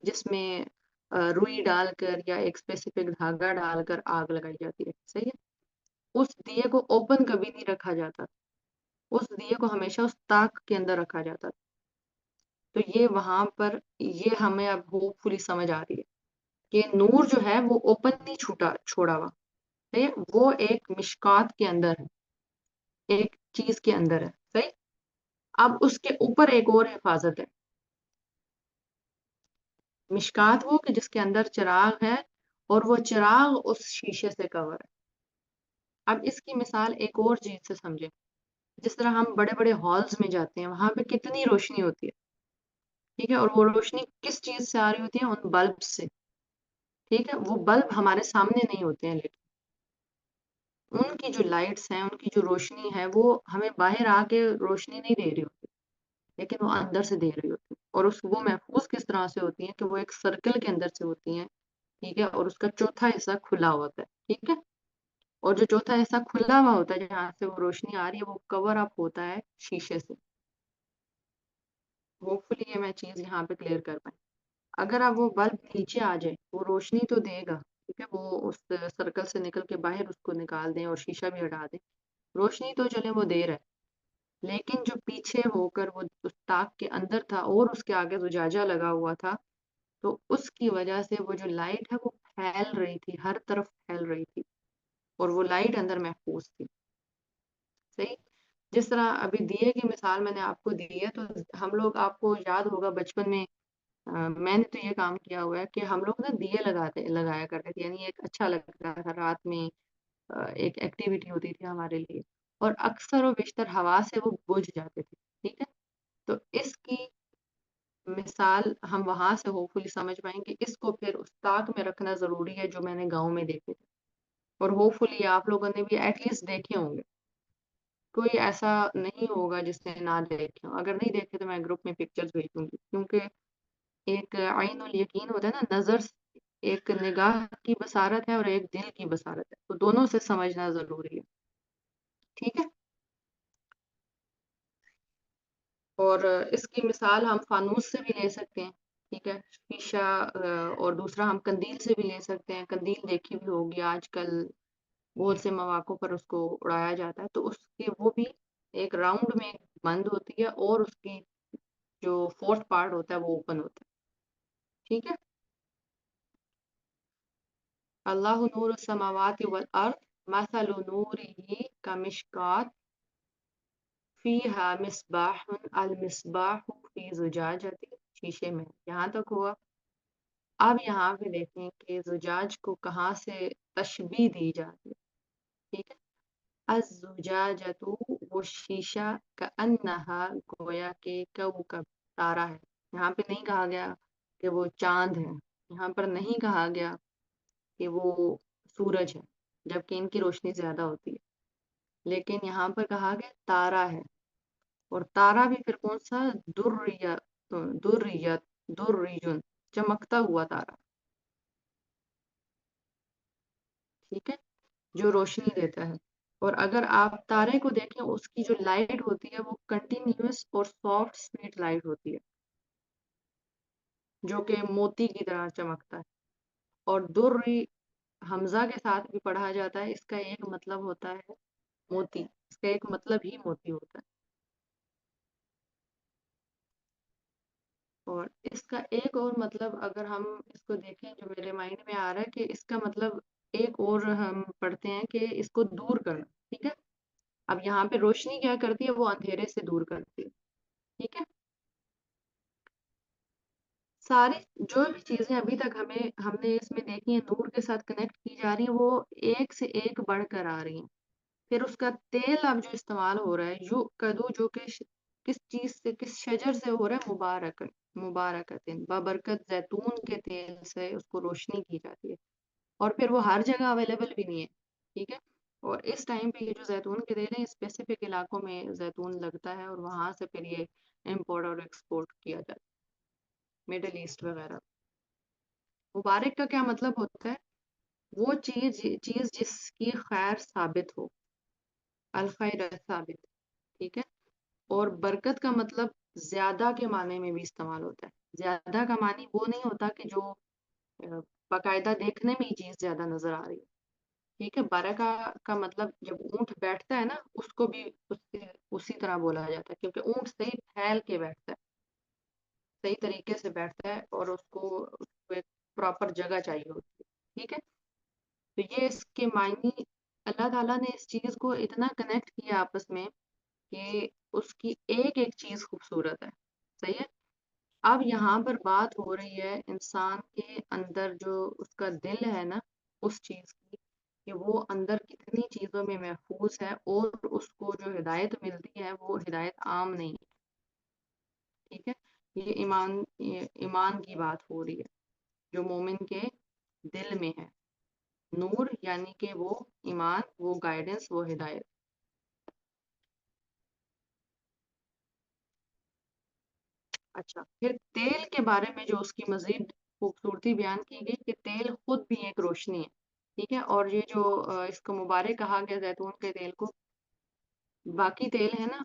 جس میں روئی ڈال کر یا ایک اسپیسیفک دھاگا ڈال کر آگ لگائی جاتی ہے. صحیح ہے. اس دیے کو اوپن کبھی نہیں رکھا جاتا، اس دیے کو ہمیشہ اس تاک کے اندر رکھا جاتا. تو یہ وہاں پر یہ ہمیں اب ہوپ فلی سمجھ آ رہی ہے کہ نور جو ہے وہ اوپن نہیں چھوڑا ہوا ہے، وہ ایک مشکات کے اندر ہے، ایک چیز کے اندر ہے. صحیح. اب اس کے اوپر ایک اور حفاظت ہے. مشکات وہ کہ جس کے اندر چراغ ہے، اور وہ چراغ اس شیشے سے کور ہے. اب اس کی مثال ایک اور چیز سے سمجھیں. جس طرح ہم بڑے بڑے ہالز میں جاتے ہیں، وہاں پہ کتنی روشنی ہوتی ہے. ٹھیک ہے. اور وہ روشنی کس چیز سے آ رہی ہوتی ہے؟ ان بلب سے. ٹھیک ہے. وہ بلب ہمارے سامنے نہیں ہوتے ہیں، لیکن ان کی جو لائٹس ہیں، ان کی جو روشنی ہے، وہ ہمیں باہر آ کے روشنی نہیں دے رہی ہوتی، لیکن وہ اندر سے دے رہی ہوتی ہے. اور وہ محفوظ کس طرح سے ہوتی ہیں کہ وہ ایک سرکل کے اندر سے ہوتی ہیں. ٹھیک ہے. اور اس کا چوتھا حصہ کھلا ہوتا ہے. ٹھیک ہے. اور جو چوتھا حصہ کھلا ہوا ہوتا ہے جہاں سے وہ روشنی آ رہی ہے، وہ کور اپ ہوتا ہے شیشے سے. ہوپ فلی یہ میں چیز یہاں پہ کلیئر کر پائیں. اگر اب وہ بلب نیچے آ جائے، وہ روشنی تو دے گا، ٹھیک ہے، وہ اس سرکل سے نکل کے باہر اس کو نکال دیں اور شیشہ بھی ہٹا دیں. روشنی تو چلے وہ دیر ہے، لیکن جو پیچھے ہو کر وہ اس تاک کے اندر تھا اور اس کے آگے زجاجہ لگا ہوا تھا، تو اس کی وجہ سے وہ جو لائٹ ہے وہ پھیل رہی تھی، ہر طرف پھیل رہی تھی، اور وہ لائٹ اندر محفوظ تھی. صحیح. جس طرح ابھی دیے کی مثال میں نے آپ کو دی ہے، تو ہم لوگ، آپ کو یاد ہوگا بچپن میں میں نے تو یہ کام کیا ہوا ہے کہ ہم لوگ نا دیے لگایا کرتے تھے، یعنی ایک اچھا لگتا تھا رات میں، ایک ایکٹیویٹی ہوتی تھی ہمارے لیے، اور اکثر و بیشتر ہوا سے وہ بجھ جاتے تھے. ٹھیک ہے. تو اس کی مثال ہم وہاں سے ہوپ فلی سمجھ پائیں گے. اس کو پھر اس طاق میں رکھنا ضروری ہے جو میں نے گاؤں میں دیکھے تھے، اور ہوپ فلی آپ لوگوں نے بھی ایٹ لیسٹ دیکھے ہوں گے. کوئی ایسا نہیں ہوگا جس نے نہ دیکھے ہوں. اگر نہیں دیکھے تو میں گروپ میں پکچرز بھیجوں گی، کیونکہ ایک عین الیقین ہوتا ہے نا، نظر ایک نگاہ کی بصارت ہے اور ایک دل کی بصارت ہے، تو دونوں سے سمجھنا ضروری ہے. ٹھیک ہے. اور اس کی مثال ہم فانوس سے بھی لے سکتے ہیں. ٹھیک ہے. شیشہ، اور دوسرا ہم قندیل سے بھی لے سکتے ہیں. قندیل دیکھی بھی ہوگی آج کل بہت سے مواقع پر اس کو اڑایا جاتا ہے، تو اس کے وہ بھی ایک راؤنڈ میں بند ہوتی ہے، اور اس کی جو فورتھ پارٹ ہوتا ہے وہ اوپن ہوتا ہے. ٹھیک ہے. اللہ نور السماوات والارض مثل نوره کمشکات فیہا مصباح المصباح فی زجاجۃ. شیشے میں یہاں تک ہوا. اب یہاں پہ دیکھیں کہ زجاج کو کہاں سے تشبیہ دی جاتی ہے. ٹھیک ہے. الزجاجۃ، وہ شیشہ، کأنہا، گویا کہ کوکب، تارا ہے. یہاں پہ نہیں کہا گیا کہ وہ چاند ہے، یہاں پر نہیں کہا گیا کہ وہ سورج ہے، جبکہ ان کی روشنی زیادہ ہوتی ہے، لیکن یہاں پر کہا گیا تارا ہے. اور تارا بھی پھر کون سا؟ دریت دریجن، چمکتا ہوا تارا. ٹھیک ہے. جو روشنی دیتا ہے. اور اگر آپ تارے کو دیکھیں، اس کی جو لائٹ ہوتی ہے وہ کنٹینیوس اور سافٹ سویٹ لائٹ ہوتی ہے، جو کہ موتی کی طرح چمکتا ہے. اور دری حمزہ کے ساتھ بھی پڑھا جاتا ہے. اس کا ایک مطلب ہوتا ہے موتی، اس کا ایک مطلب ہی موتی ہوتا ہے. اور اس کا ایک اور مطلب اگر ہم اس کو دیکھیں، جو میرے مائنڈ میں آ رہا ہے کہ اس کا مطلب ایک اور ہم پڑھتے ہیں کہ اس کو دور کرنا. ٹھیک ہے. اب یہاں پہ روشنی کیا کرتی ہے؟ وہ اندھیرے سے دور کرتی ہے. ٹھیک ہے. ساری جو بھی چیزیں ابھی تک ہم نے اس میں دیکھی ہیں نور کے ساتھ کنیکٹ کی جا رہی ہیں، وہ ایک سے ایک بڑھ کر آ رہی ہیں. پھر اس کا تیل اب جو استعمال ہو رہا ہے، جو کدو، جو کہ کس چیز سے، کس شجر سے ہو رہا ہے؟ مبارکت بابرکت زیتون کے تیل سے اس کو روشنی کی جاتی ہے. اور پھر وہ ہر جگہ اویلیبل بھی نہیں ہے. ٹھیک ہے. اور اس ٹائم پہ یہ جو زیتون کے تیل ہیں، اسپیسیفک علاقوں میں زیتون لگتا ہے، اور وہاں سے پھر یہ امپورٹ اور ایکسپورٹ کیا جاتا ہے، مڈل ایسٹ وغیرہ. مبارک کا کیا مطلب ہوتا ہے؟ وہ چیز جس کی خیر ثابت ہو، الخیر ثابت. ٹھیک ہے. اور برکت کا مطلب زیادہ کے معنی میں بھی استعمال ہوتا ہے. زیادہ کا معنی وہ نہیں ہوتا کہ جو باقاعدہ دیکھنے میں ہی چیز زیادہ نظر آ رہی ہے. ٹھیک ہے. برکہ کا مطلب جب اونٹ بیٹھتا ہے نا، اس کو بھی اسی طرح بولا جاتا ہے، کیونکہ اونٹ صحیح پھیل کے بیٹھتا ہے، صحیح طریقے سے بیٹھتا ہے، اور اس کو ایک پراپر جگہ چاہیے ہوتی ہے. ٹھیک ہے. تو یہ اس کے معنی، اللہ تعالیٰ نے اس چیز کو اتنا کنیکٹ کیا آپس میں کہ اس کی ایک ایک چیز خوبصورت ہے. صحیح ہے. اب یہاں پر بات ہو رہی ہے انسان کے اندر جو اس کا دل ہے نا، اس چیز کی، کہ وہ اندر کتنی چیزوں میں محفوظ ہے، اور اس کو جو ہدایت ملتی ہے وہ ہدایت عام نہیں ہے. ٹھیک ہے. یہ ایمان کی بات ہو رہی ہے جو مومن کے دل میں ہے. نور یعنی کہ وہ ایمان، وہ گائیڈنس، وہ ہدایت. اچھا. پھر تیل کے بارے میں جو اس کی مزید خوبصورتی بیان کی گئی کہ تیل خود بھی ایک روشنی ہے. ٹھیک ہے. اور یہ جو اس کو مبارک کہا گیا زیتون کے تیل کو، باقی تیل ہے نا،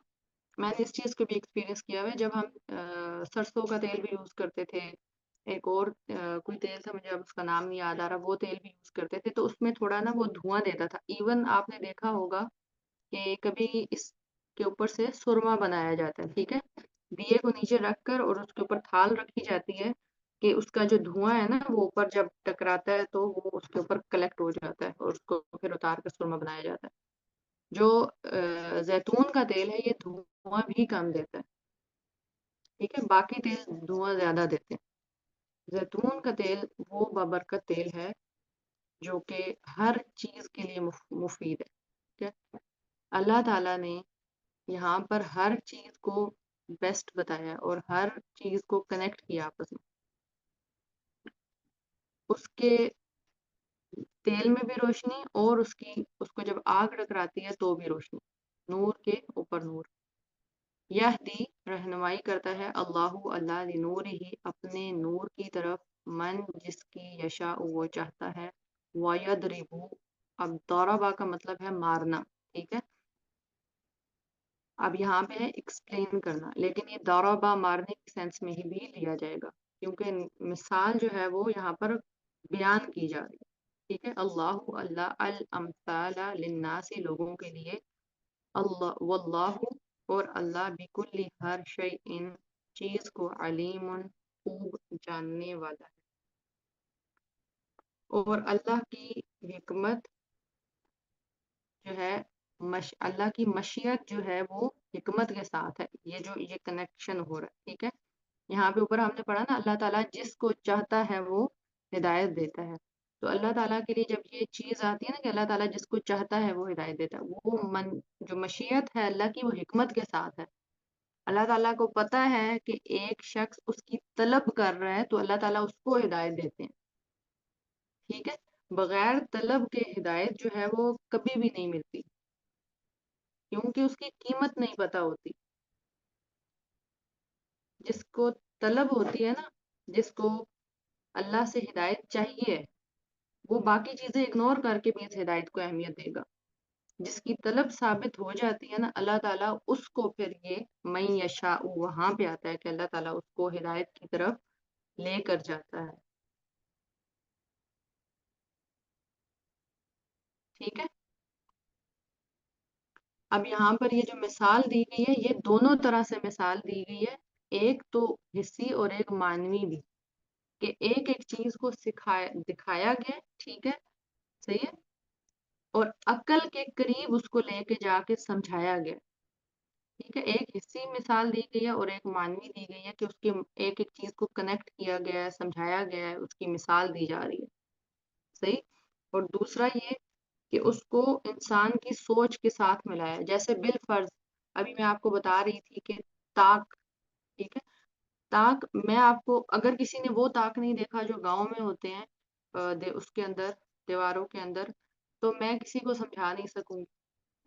میں نے اس چیز کو بھی ایکسپیرینس کیا ہے. جب ہم سرسوں کا تیل بھی یوز کرتے تھے، ایک اور کوئی تیل تھا، مجھے اب اس کا نام نہیں یاد آ رہا، وہ تیل بھی یوز کرتے تھے، تو اس میں تھوڑا نا وہ دھواں دیتا تھا. ایون آپ نے دیکھا ہوگا کہ کبھی اس کے اوپر سے سرما بنایا جاتا ہے، ٹھیک ہے، دیے کو نیچے رکھ کر اور اس کے اوپر تھال رکھی جاتی ہے کہ اس کا جو دھواں ہے نا وہ اوپر جب ٹکراتا ہے تو وہ اس کے اوپر کلیکٹ ہو جاتا ہے اور اس کو پھر اتار کر سرما بنایا جاتا ہے. جو زیتون کا تیل ہے یہ دھواں بھی کم دیتا ہے، ٹھیک ہے، باقی تیل دھواں زیادہ دیتے ہیں. زیتون کا تیل وہ بابرکت تیل ہے جو کہ ہر چیز کے لیے مفید ہے، ٹھیک ہے. اللہ تعالیٰ نے یہاں پر ہر چیز کو بیسٹ بتایا اور ہر چیز کو کنیکٹ کیا آپس میں. اس کے تیل میں بھی روشنی اور اس کو جب آگ ٹکراتی ہے تو بھی روشنی، نور کے اوپر نور. یہدی رہنمائی کرتا ہے اللہ اللہ لنور ہی اپنے نور کی طرف من جس کی یشاء وہ چاہتا ہے. وَيَضْرِبُ اب ضربہ کا مطلب ہے مارنا، ٹھیک ہے. اب یہاں پہ ہے ایکسپلین کرنا، لیکن یہ ضربہ مارنے کی سینس میں ہی بھی لیا جائے گا کیونکہ مثال جو ہے وہ یہاں پر بیان کی جا رہی ہے، ٹھیک ہے. اللہ اللہ الامثال للناس لوگوں کے لیے، اللہ واللہ اور اللہ بکل ہر شیء چیز کو علیم خوب جاننے والا ہے. اور اللہ کی حکمت جو ہے اللہ کی مشیت جو ہے وہ حکمت کے ساتھ ہے. یہ کنیکشن ہو رہا ہے، ٹھیک ہے. یہاں پہ اوپر ہم نے پڑھا نا اللہ تعالیٰ جس کو چاہتا ہے وہ ہدایت دیتا ہے. تو اللہ تعالیٰ کے لیے جب یہ چیز آتی ہے نا کہ اللہ تعالیٰ جس کو چاہتا ہے وہ ہدایت دیتا ہے، وہ جو مشیت ہے اللہ کی وہ حکمت کے ساتھ ہے. اللہ تعالیٰ کو پتا ہے کہ ایک شخص اس کی طلب کر رہا ہے تو اللہ تعالیٰ اس کو ہدایت دیتے ہیں، ٹھیک ہے. بغیر طلب کے ہدایت جو ہے وہ کبھی بھی نہیں ملتی کیونکہ اس کی قیمت نہیں پتا ہوتی. جس کو طلب ہوتی ہے نا، جس کو اللہ سے ہدایت چاہیے، وہ باقی چیزیں اگنور کر کے بھی اس ہدایت کو اہمیت دے گا. جس کی طلب ثابت ہو جاتی ہے نا، اللہ تعالیٰ اس کو پھر یہ من یشاء وہاں پہ آتا ہے کہ اللہ تعالیٰ اس کو ہدایت کی طرف لے کر جاتا ہے، ٹھیک ہے. اب یہاں پر یہ جو مثال دی گئی ہے یہ دونوں طرح سے مثال دی گئی ہے، ایک تو حصی اور ایک معنوی بھی، کہ ایک ایک چیز کو دکھایا گیا، ٹھیک ہے، صحیح ہے، اور عقل کے قریب اس کو لے کے جا کے سمجھایا گیا، ٹھیک ہے. ایک حصی مثال دی گئی ہے اور ایک معنوی دی گئی ہے کہ اس کی ایک ایک چیز کو کنیکٹ کیا گیا ہے، سمجھایا گیا ہے، اس کی مثال دی جا رہی ہے، صحیح. اور دوسرا یہ کہ اس کو انسان کی سوچ کے ساتھ ملایا، جیسے بالفرض ابھی میں آپ کو بتا رہی تھی کہ تاک، ٹھیک ہے، تاک میں آپ کو اگر کسی نے وہ تاک نہیں دیکھا جو گاؤں میں ہوتے ہیں اس کے اندر دیواروں کے اندر، تو میں کسی کو سمجھا نہیں سکوں گی،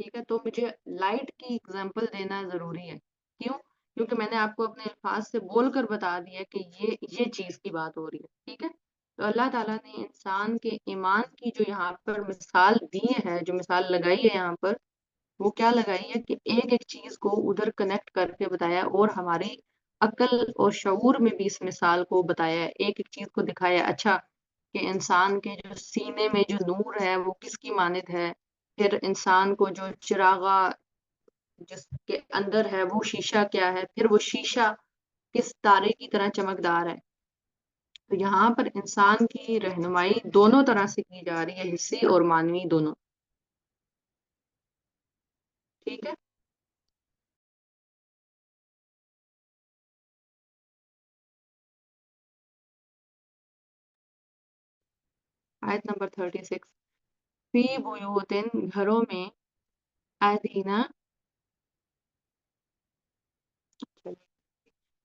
ٹھیک ہے. تو مجھے لائٹ کی اگزامپل دینا ضروری ہے، کیوں؟ کیونکہ میں نے آپ کو اپنے الفاظ سے بول کر بتا دیا کہ یہ چیز کی بات ہو رہی ہے، ٹھیک ہے. تو اللہ تعالیٰ نے انسان کے ایمان کی جو یہاں پر مثال دی ہے، جو مثال لگائی ہے یہاں پر، وہ کیا لگائی ہے کہ ایک ایک چیز کو ادھر کنیکٹ کر کے بتایا اور ہماری عقل اور شعور میں بھی اس مثال کو بتایا ہے، ایک ایک چیز کو دکھایا. اچھا کہ انسان کے جو سینے میں جو نور ہے وہ کس کی مانند ہے، پھر انسان کو جو چراغا جس کے اندر ہے وہ شیشہ کیا ہے، پھر وہ شیشہ کس تارے کی طرح چمکدار ہے. تو یہاں پر انسان کی رہنمائی دونوں طرح سے کی جا رہی ہے، حصی اور معنوی دونوں، ٹھیک ہے. آیت نمبر 36، فی بیوتن گھروں میں، آدینہ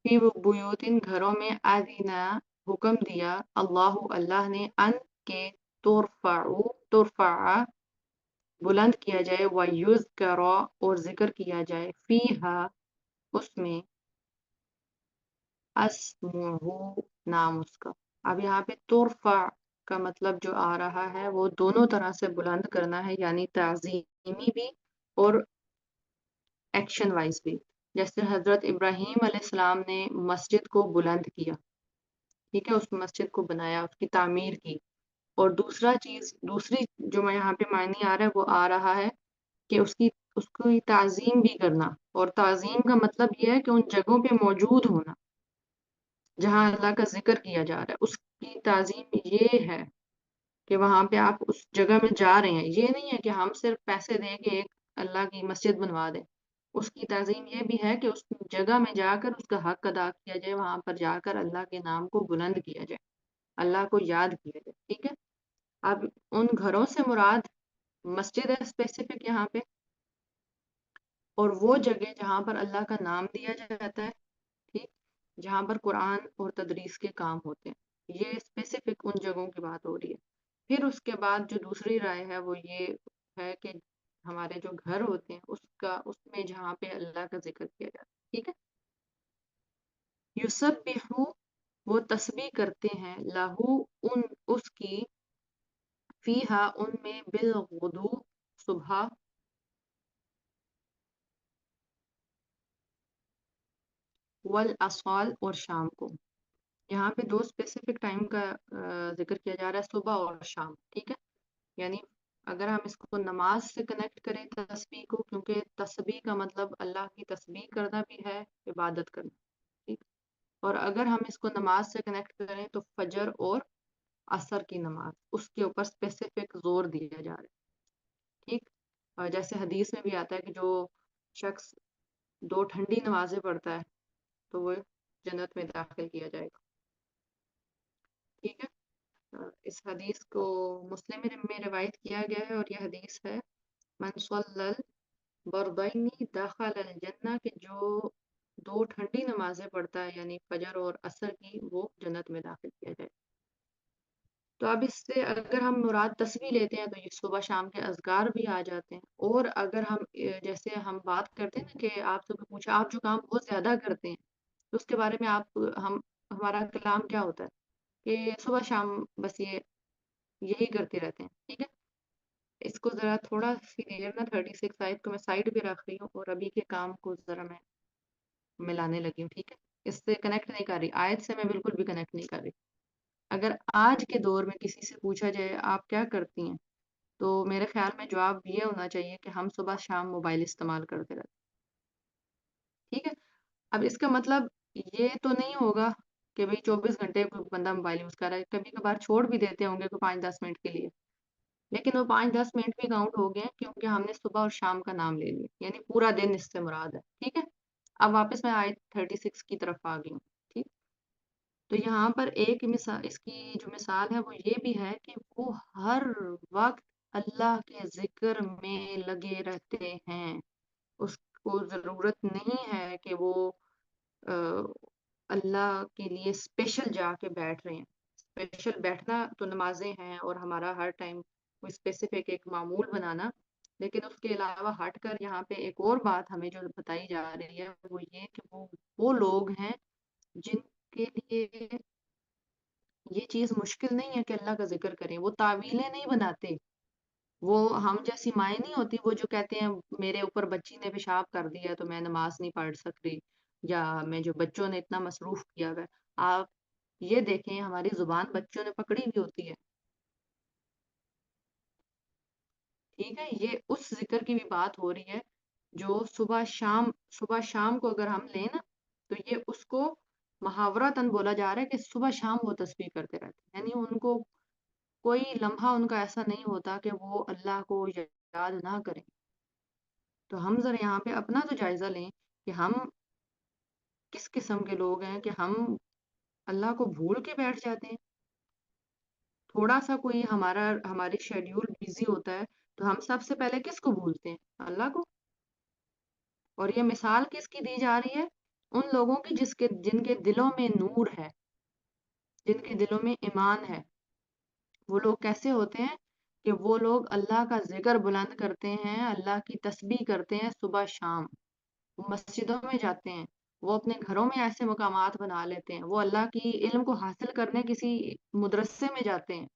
فی بیوتن گھروں میں، آدینہ حکم دیا، اللہ اللہ نے، ان کے ترفع بلند کیا جائے، وَيُذْكَرَ اور ذکر کیا جائے، فیہا اس میں، اسمہ نام اس کا. اب یہاں پہ ترفع کا مطلب جو آ رہا ہے وہ دونوں طرح سے بلند کرنا ہے، یعنی تعظیمی بھی اور ایکشن وائز بھی. جیسے حضرت ابراہیم علیہ السلام نے مسجد کو بلند کیا، ٹھیک ہے، اس مسجد کو بنایا، اس کی تعمیر کی. اور دوسری جو میں یہاں پہ معنی آ رہا ہے وہ آ رہا ہے کہ اس کی تعظیم بھی کرنا. اور تعظیم کا مطلب یہ ہے کہ ان جگہوں پہ موجود ہونا جہاں اللہ کا ذکر کیا جا رہا ہے. اس کی تعظیم یہ ہے کہ وہاں پہ آپ اس جگہ میں جا رہے ہیں. یہ نہیں ہے کہ ہم صرف پیسے دیں کہ ایک اللہ کی مسجد بنوا دیں. اس کی تعظیم یہ بھی ہے کہ اس جگہ میں جا کر اس کا حق ادا کیا جائے، وہاں پر جا کر اللہ کے نام کو بلند کیا جائے، اللہ کو یاد کیا جائے. ٹھیک ہے. اب ان گھروں سے مراد مسجد ہے اسپیسیفک یہاں پہ، اور وہ جگہ جہاں پر اللہ کا نام دیا جاتا ہے، ٹھیک، جہاں پر قرآن اور تدریس کے کام ہوتے ہیں. یہ اسپیسیفک ان جگہوں کی بات ہو رہی ہے. پھر اس کے بعد جو دوسری رائے ہے وہ یہ ہے کہ ہمارے جو گھر ہوتے ہیں اس میں جہاں پہ اللہ کا ذکر کیا جاتا ہے. ٹھیک ہے. یسبحو، وہ تسبیح کرتے ہیں، لہو، اس کی، فیہا، ان میں، بالغدو، صبح، والاسال، اور شام کو. یہاں پہ دو اسپیسیفک ٹائم کا ذکر کیا جا رہا ہے، صبح اور شام. ٹھیک ہے. یعنی اگر ہم اس کو نماز سے کنیکٹ کریں تسبیح کو، کیونکہ تسبیح کا مطلب اللہ کی تسبیح کرنا بھی ہے، عبادت کرنا. ٹھیک. اور اگر ہم اس کو نماز سے کنیکٹ کریں تو فجر اور عصر کی نماز، اس کے اوپر اسپیسیفک زور دیا جا رہا ہے. ٹھیک. اور جیسے حدیث میں بھی آتا ہے کہ جو شخص دو ٹھنڈی نمازیں پڑھتا ہے تو وہ جنت میں داخل کیا جائے گا. ٹھیک ہے. اس حدیث کو مسلم میں روایت کیا گیا ہے، اور یہ حدیث ہے من صلی البردین داخل الجنہ، کہ جو دو ٹھنڈی نمازیں پڑھتا ہے یعنی فجر اور عصر کی، وہ جنت میں داخل کیا جائے. تو اب اس سے اگر ہم مراد تسبیح لیتے ہیں تو یہ صبح شام کے اذکار بھی آ جاتے ہیں. اور اگر ہم جیسے ہم بات کرتے ہیں نا کہ آپ سے پوچھا آپ جو کام بہت زیادہ کرتے ہیں تو اس کے بارے میں ہمارا کلام کیا ہوتا ہے کہ صبح شام بس یہی کرتے رہتے ہیں. ٹھیک ہے. اس کو ذرا تھوڑا سی دیر نا 36 آیت کو میں سائڈ پہ رکھ رہی ہوں اور ابھی کے کام کو ذرا میں ملانے لگی ہوں. ٹھیک ہے. اس سے کنیکٹ نہیں کر رہی، آیت سے میں بالکل بھی کنیکٹ نہیں کر رہی. اگر آج کے دور میں کسی سے پوچھا جائے آپ کیا کرتی ہیں تو میرے خیال میں جواب یہ ہونا چاہیے کہ ہم صبح شام موبائل استعمال کرتے رہتے. ٹھیک ہے. اب اس کا مطلب یہ تو نہیں ہوگا کہ بھئی 24 گھنٹے کوئی بندہ موبائل یوز کر رہا ہے. کبھی کبھار چھوڑ بھی دیتے ہوں گے کوئی 5-10 منٹ کے لیے، لیکن وہ 5-10 منٹ بھی کاؤنٹ ہو گئے کیونکہ ہم نے صبح اور شام کا نام لے لیا، یعنی پورا دن اس سے مراد ہے. ٹھیک ہے. اب واپس میں آیت 36 کی طرف آ گئی ہوں. ٹھیک. تو یہاں پر ایک مثال، اس کی جو مثال ہے وہ یہ بھی ہے کہ وہ ہر وقت اللہ کے ذکر میں لگے رہتے ہیں. اس کو ضرورت نہیں ہے کہ وہ اللہ کے لیے اسپیشل جا کے بیٹھ رہے ہیں. اسپیشل بیٹھنا تو نمازیں ہیں اور ہمارا ہر ٹائم کوئی اسپیسیفک ایک معمول بنانا، لیکن اس کے علاوہ ہٹ کر یہاں پہ ایک اور بات ہمیں جو بتائی جا رہی ہے وہ یہ کہ وہ لوگ ہیں جن کے لیے یہ چیز مشکل نہیں ہے کہ اللہ کا ذکر کریں. وہ تعویلیں نہیں بناتے. وہ ہم جیسی مائیں نہیں ہوتی وہ جو کہتے ہیں میرے اوپر بچی نے پیشاب کر دیا تو میں نماز نہیں پڑھ سکتی، یا میں جو بچوں نے اتنا مصروف کیا ہوا ہے. آپ یہ دیکھیں ہماری زبان بچوں نے پکڑی ہوئی ہوتی ہے. ٹھیک ہے. یہ اس ذکر کی بھی بات ہو رہی ہے جو صبح شام کو اگر ہم لیں نا تو یہ اس کو محاورتاً بولا جا رہا ہے کہ صبح شام وہ تسبیح کرتے رہتے ہیں. یعنی ان کو کوئی لمحہ ان کا ایسا نہیں ہوتا کہ وہ اللہ کو یاد نہ کریں. تو ہم ذرا یہاں پہ اپنا تو جائزہ لیں کہ ہم کس قسم کے لوگ ہیں کہ ہم اللہ کو بھول کے بیٹھ جاتے ہیں. تھوڑا سا کوئی ہماری شیڈیول بزی ہوتا ہے تو ہم سب سے پہلے کس کو بھولتے ہیں؟ اللہ کو. اور یہ مثال کس کی دی جا رہی ہے؟ ان لوگوں کی جن کے دلوں میں نور ہے، جن کے دلوں میں ایمان ہے. وہ لوگ کیسے ہوتے ہیں کہ وہ لوگ اللہ کا ذکر بلند کرتے ہیں، اللہ کی تسبیح کرتے ہیں صبح شام. وہ مسجدوں میں جاتے ہیں، وہ اپنے گھروں میں ایسے مقامات بنا لیتے ہیں، وہ اللہ کی علم کو حاصل کرنے کسی مدرسے میں جاتے ہیں.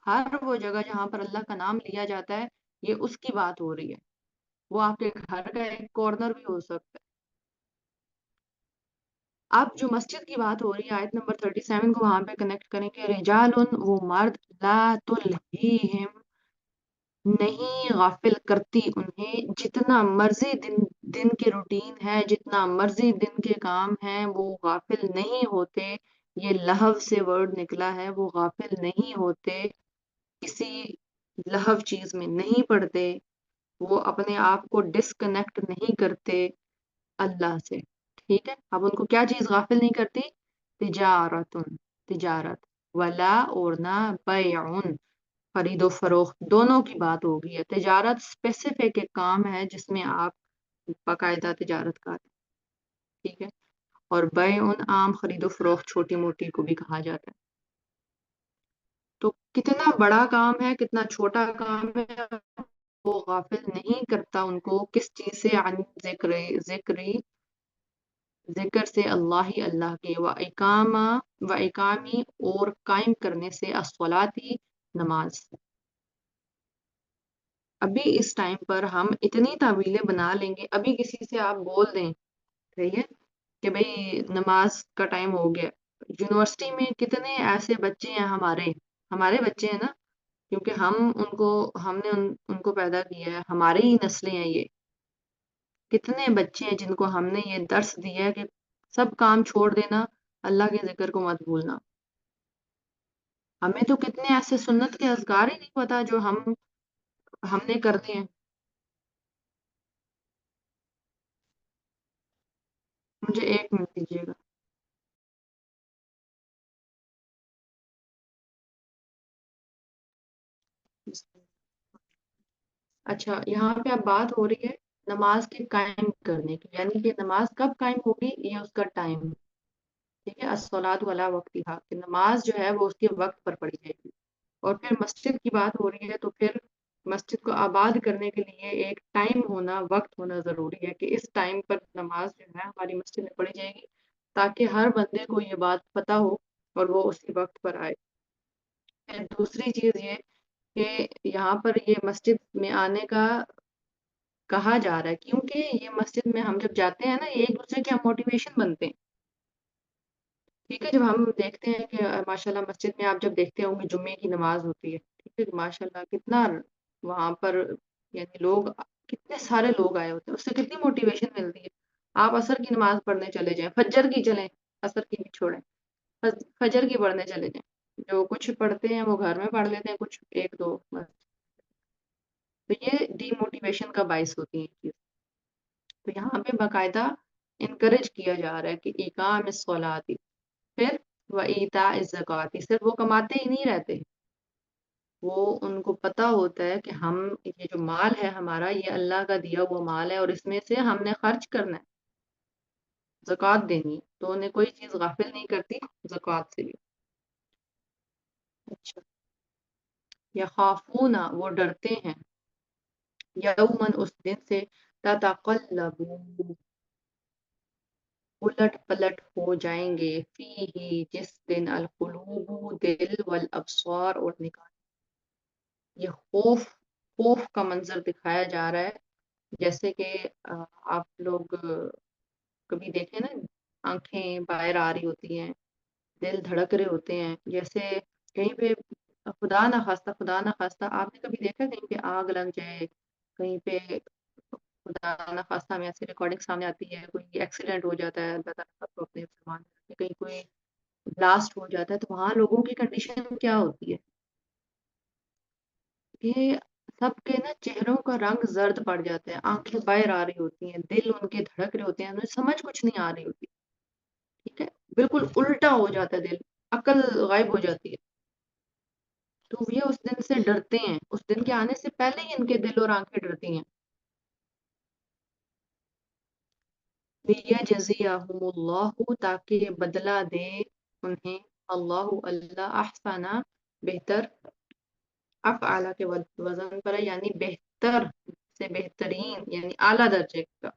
ہر وہ جگہ جہاں پر اللہ کا نام لیا جاتا ہے یہ اس کی بات ہو رہی ہے. وہ آپ کے گھر کا ایک کارنر بھی ہو سکتا ہے. اب جو مسجد کی بات ہو رہی ہے آیت نمبر 37 کو وہاں پہ کنیکٹ کریں کہ رجالن وہ مرد لا تلہیہم نہیں غافل کرتی انہیں جتنا مرضی دن کے روٹین ہے جتنا مرضی دن کے کام ہیں وہ غافل نہیں ہوتے. یہ لہو سے ورڈ نکلا ہے، وہ غافل نہیں ہوتے، کسی لہو چیز میں نہیں پڑتے، وہ اپنے آپ کو ڈسکنیکٹ نہیں کرتے اللہ سے. ٹھیک ہے، اب ان کو کیا چیز غافل نہیں کرتی؟ تجارت ولا اور نہ بیعن خرید و فروخت، دونوں کی بات ہوگی ہے. تجارت اسپیسیفک ایک کام ہے جس میں آپ باقاعدہ تجارت کرتے ہیں. ٹھیک ہے، اور بیعن عام خرید و فروخت چھوٹی موٹی کو بھی کہا جاتا ہے. تو کتنا بڑا کام ہے کتنا چھوٹا کام ہے وہ غافل نہیں کرتا ان کو کس چیز سے؟ عن ذکر سے، اللہ ہی اللہ کے، و اقامی اور قائم کرنے سے، الصلاۃ نماز. ابھی اس ٹائم پر ہم اتنی تعویلیں بنا لیں گے، ابھی کسی سے آپ بول دیں صحیح ہے کہ بھئی نماز کا ٹائم ہو گیا. یونیورسٹی میں کتنے ایسے بچے ہیں ہمارے بچے ہیں نا، کیونکہ ہم نے ان کو پیدا کیا ہے، ہماری ہی نسلیں ہیں یہ. کتنے بچے ہیں جن کو ہم نے یہ درس دیا ہے کہ سب کام چھوڑ دینا، اللہ کے ذکر کو مت بھولنا. ہمیں تو کتنے ایسے سنت کے اذکار ہی نہیں پتا جو ہم نے کر دیے ہیں. مجھے 1 منٹ دیجیے گا. اچھا، یہاں پہ اب بات ہو رہی ہے نماز کے قائم کرنے کی، یعنی کہ نماز کب قائم ہوگی، یہ اس کا ٹائم. ٹھیک ہے، الصلاۃ علی وقتہا، کہ نماز جو ہے وہ اس کے وقت پر پڑھی جائے گی. اور پھر مسجد کی بات ہو رہی ہے تو پھر مسجد کو آباد کرنے کے لیے ایک ٹائم ہونا، وقت ہونا ضروری ہے کہ اس ٹائم پر نماز جو ہے ہماری مسجد میں پڑھی جائے گی، تاکہ ہر بندے کو یہ بات پتہ ہو اور وہ اسی وقت پر آئے. پھر دوسری چیز یہ کہ یہاں پر یہ مسجد میں آنے کا کہا جا رہا ہے کیونکہ یہ مسجد میں ہم جب جاتے ہیں نا، یہ ایک دوسرے کے ہم موٹیویشن بنتے ہیں. ٹھیک ہے، جب ہم دیکھتے ہیں کہ ماشاءاللہ مسجد میں آپ جب دیکھتے ہوں گے جمعے کی نماز ہوتی ہے، ٹھیک ہے، ماشاءاللہ کتنا وہاں پر یعنی کتنے سارے لوگ آئے ہوتے ہیں، اس سے کتنی موٹیویشن ملتی ہے. آپ عصر کی نماز پڑھنے چلے جائیں، فجر کی چلیں، عصر کی بھی چھوڑیں، فجر کی پڑھنے چلے جائیں. جو کچھ پڑھتے ہیں وہ گھر میں پڑھ لیتے ہیں، کچھ ایک دو بس. تو یہ ڈی موٹیویشن کا باعث ہوتی ہے. تو یہاں پہ باقاعدہ انکریج کیا جا رہا ہے کہ اقام الصلاۃ، پھر وایتاء الزکوٰۃ. صرف وہ کماتے ہی نہیں رہتے، وہ ان کو پتا ہوتا ہے کہ یہ جو مال ہے ہمارا، یہ اللہ کا دیا ہوا مال ہے اور اس میں سے ہم نے خرچ کرنا ہے، زکوٰۃ دینی ہے. تو انہیں کوئی چیز غافل نہیں کرتی زکوٰۃ سے بھی. اچھا، یخافون وہ ڈرتے ہیں، یومن اس دن سے، تتقلب الٹ پلٹ ہو جائیں گے، فیہ جس دن، القلوب دل، والابصار اور نگاہ. یہ خوف کا منظر دکھایا جا رہا ہے. جیسے کہ آپ لوگ کبھی دیکھیں نا، آنکھیں باہر آ رہی ہوتی ہیں، دل دھڑک رہے ہوتے ہیں، جیسے کہیں پہ خدا نہ خواستہ آپ نے کبھی دیکھا کہیں پہ آگ لگ جائے، کہیں پہ خدا نہ خواستہ میں ایسی ریکارڈنگ سامنے آتی ہے، کوئی ایکسیڈنٹ ہو جاتا ہے، اللہ تعالیٰ کو اپنے فرمان میں، کہیں کوئی بلاسٹ ہو جاتا ہے، تو وہاں لوگوں کی کنڈیشن کیا ہوتی ہے کہ سب کے نا چہروں کا رنگ زرد پڑ جاتا ہے، آنکھیں باہر آ رہی ہوتی ہیں، دل ان کے دھڑک رہے ہوتے ہیں، انہیں سمجھ کچھ نہیں آ رہی ہوتی. ٹھیک ہے، بالکل الٹا ہو جاتا ہے دل، عقل غائب ہو جاتی ہے. تو یہ اس دن سے ڈرتے ہیں، اس دن کے آنے سے پہلے ہی ان کے دل اور آنکھیں ڈرتی ہیں. لیجزیہم اللہ، تاکہ بدلہ دے انہیں اللہ احسن بہتر، افعال کے وزن پر ہے، یعنی بہتر سے بہترین، یعنی اعلیٰ درجے کا،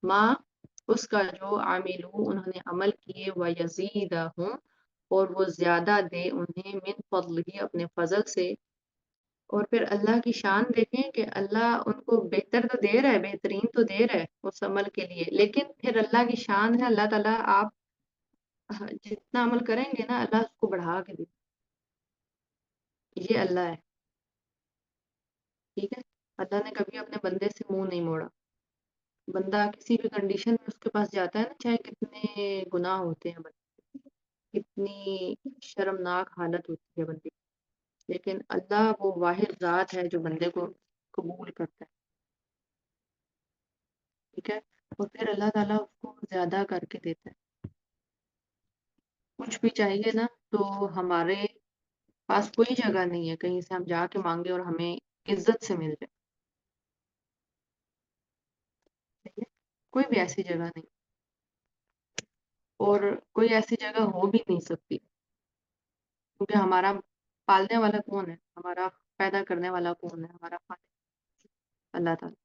ماں اس کا جو عاملو انہوں نے عمل کیے، ویزیدہم اور وہ زیادہ دے انہیں، من فضلہ اپنے فضل سے. اور پھر اللہ کی شان دیکھیں کہ اللہ ان کو بہتر تو دے رہا ہے، بہترین تو دے رہا ہے اس عمل کے لیے، لیکن پھر اللہ کی شان ہے، اللہ تعالیٰ آپ جتنا عمل کریں گے نا اللہ اس کو بڑھا کے دے، یہ اللہ ہے، ٹھیک ہے؟ اللہ نے کبھی اپنے بندے سے منہ نہیں موڑا، بندہ کسی بھی کنڈیشن میں اس کے پاس جاتا ہے نا، چاہے کتنے گناہ ہوتے ہیں بندے، کتنی شرمناک حالت ہوتی ہے بندے کی، لیکن اللہ وہ واحد ذات ہے جو بندے کو قبول کرتا ہے، ٹھیک ہے؟ اور پھر اللہ تعالیٰ اس کو زیادہ کر کے دیتا ہے، کچھ بھی چاہیے نا تو ہمارے پاس کوئی جگہ نہیں ہے کہیں سے ہم جا کے مانگے اور ہمیں عزت سے مل جائے، صحیح ہے؟ کوئی بھی ایسی جگہ نہیں، اور کوئی ایسی جگہ ہو بھی نہیں سکتی، کیونکہ ہمارا پالنے والا کون ہے، ہمارا پیدا کرنے والا کون ہے، ہمارا خالق اللہ تعالیٰ،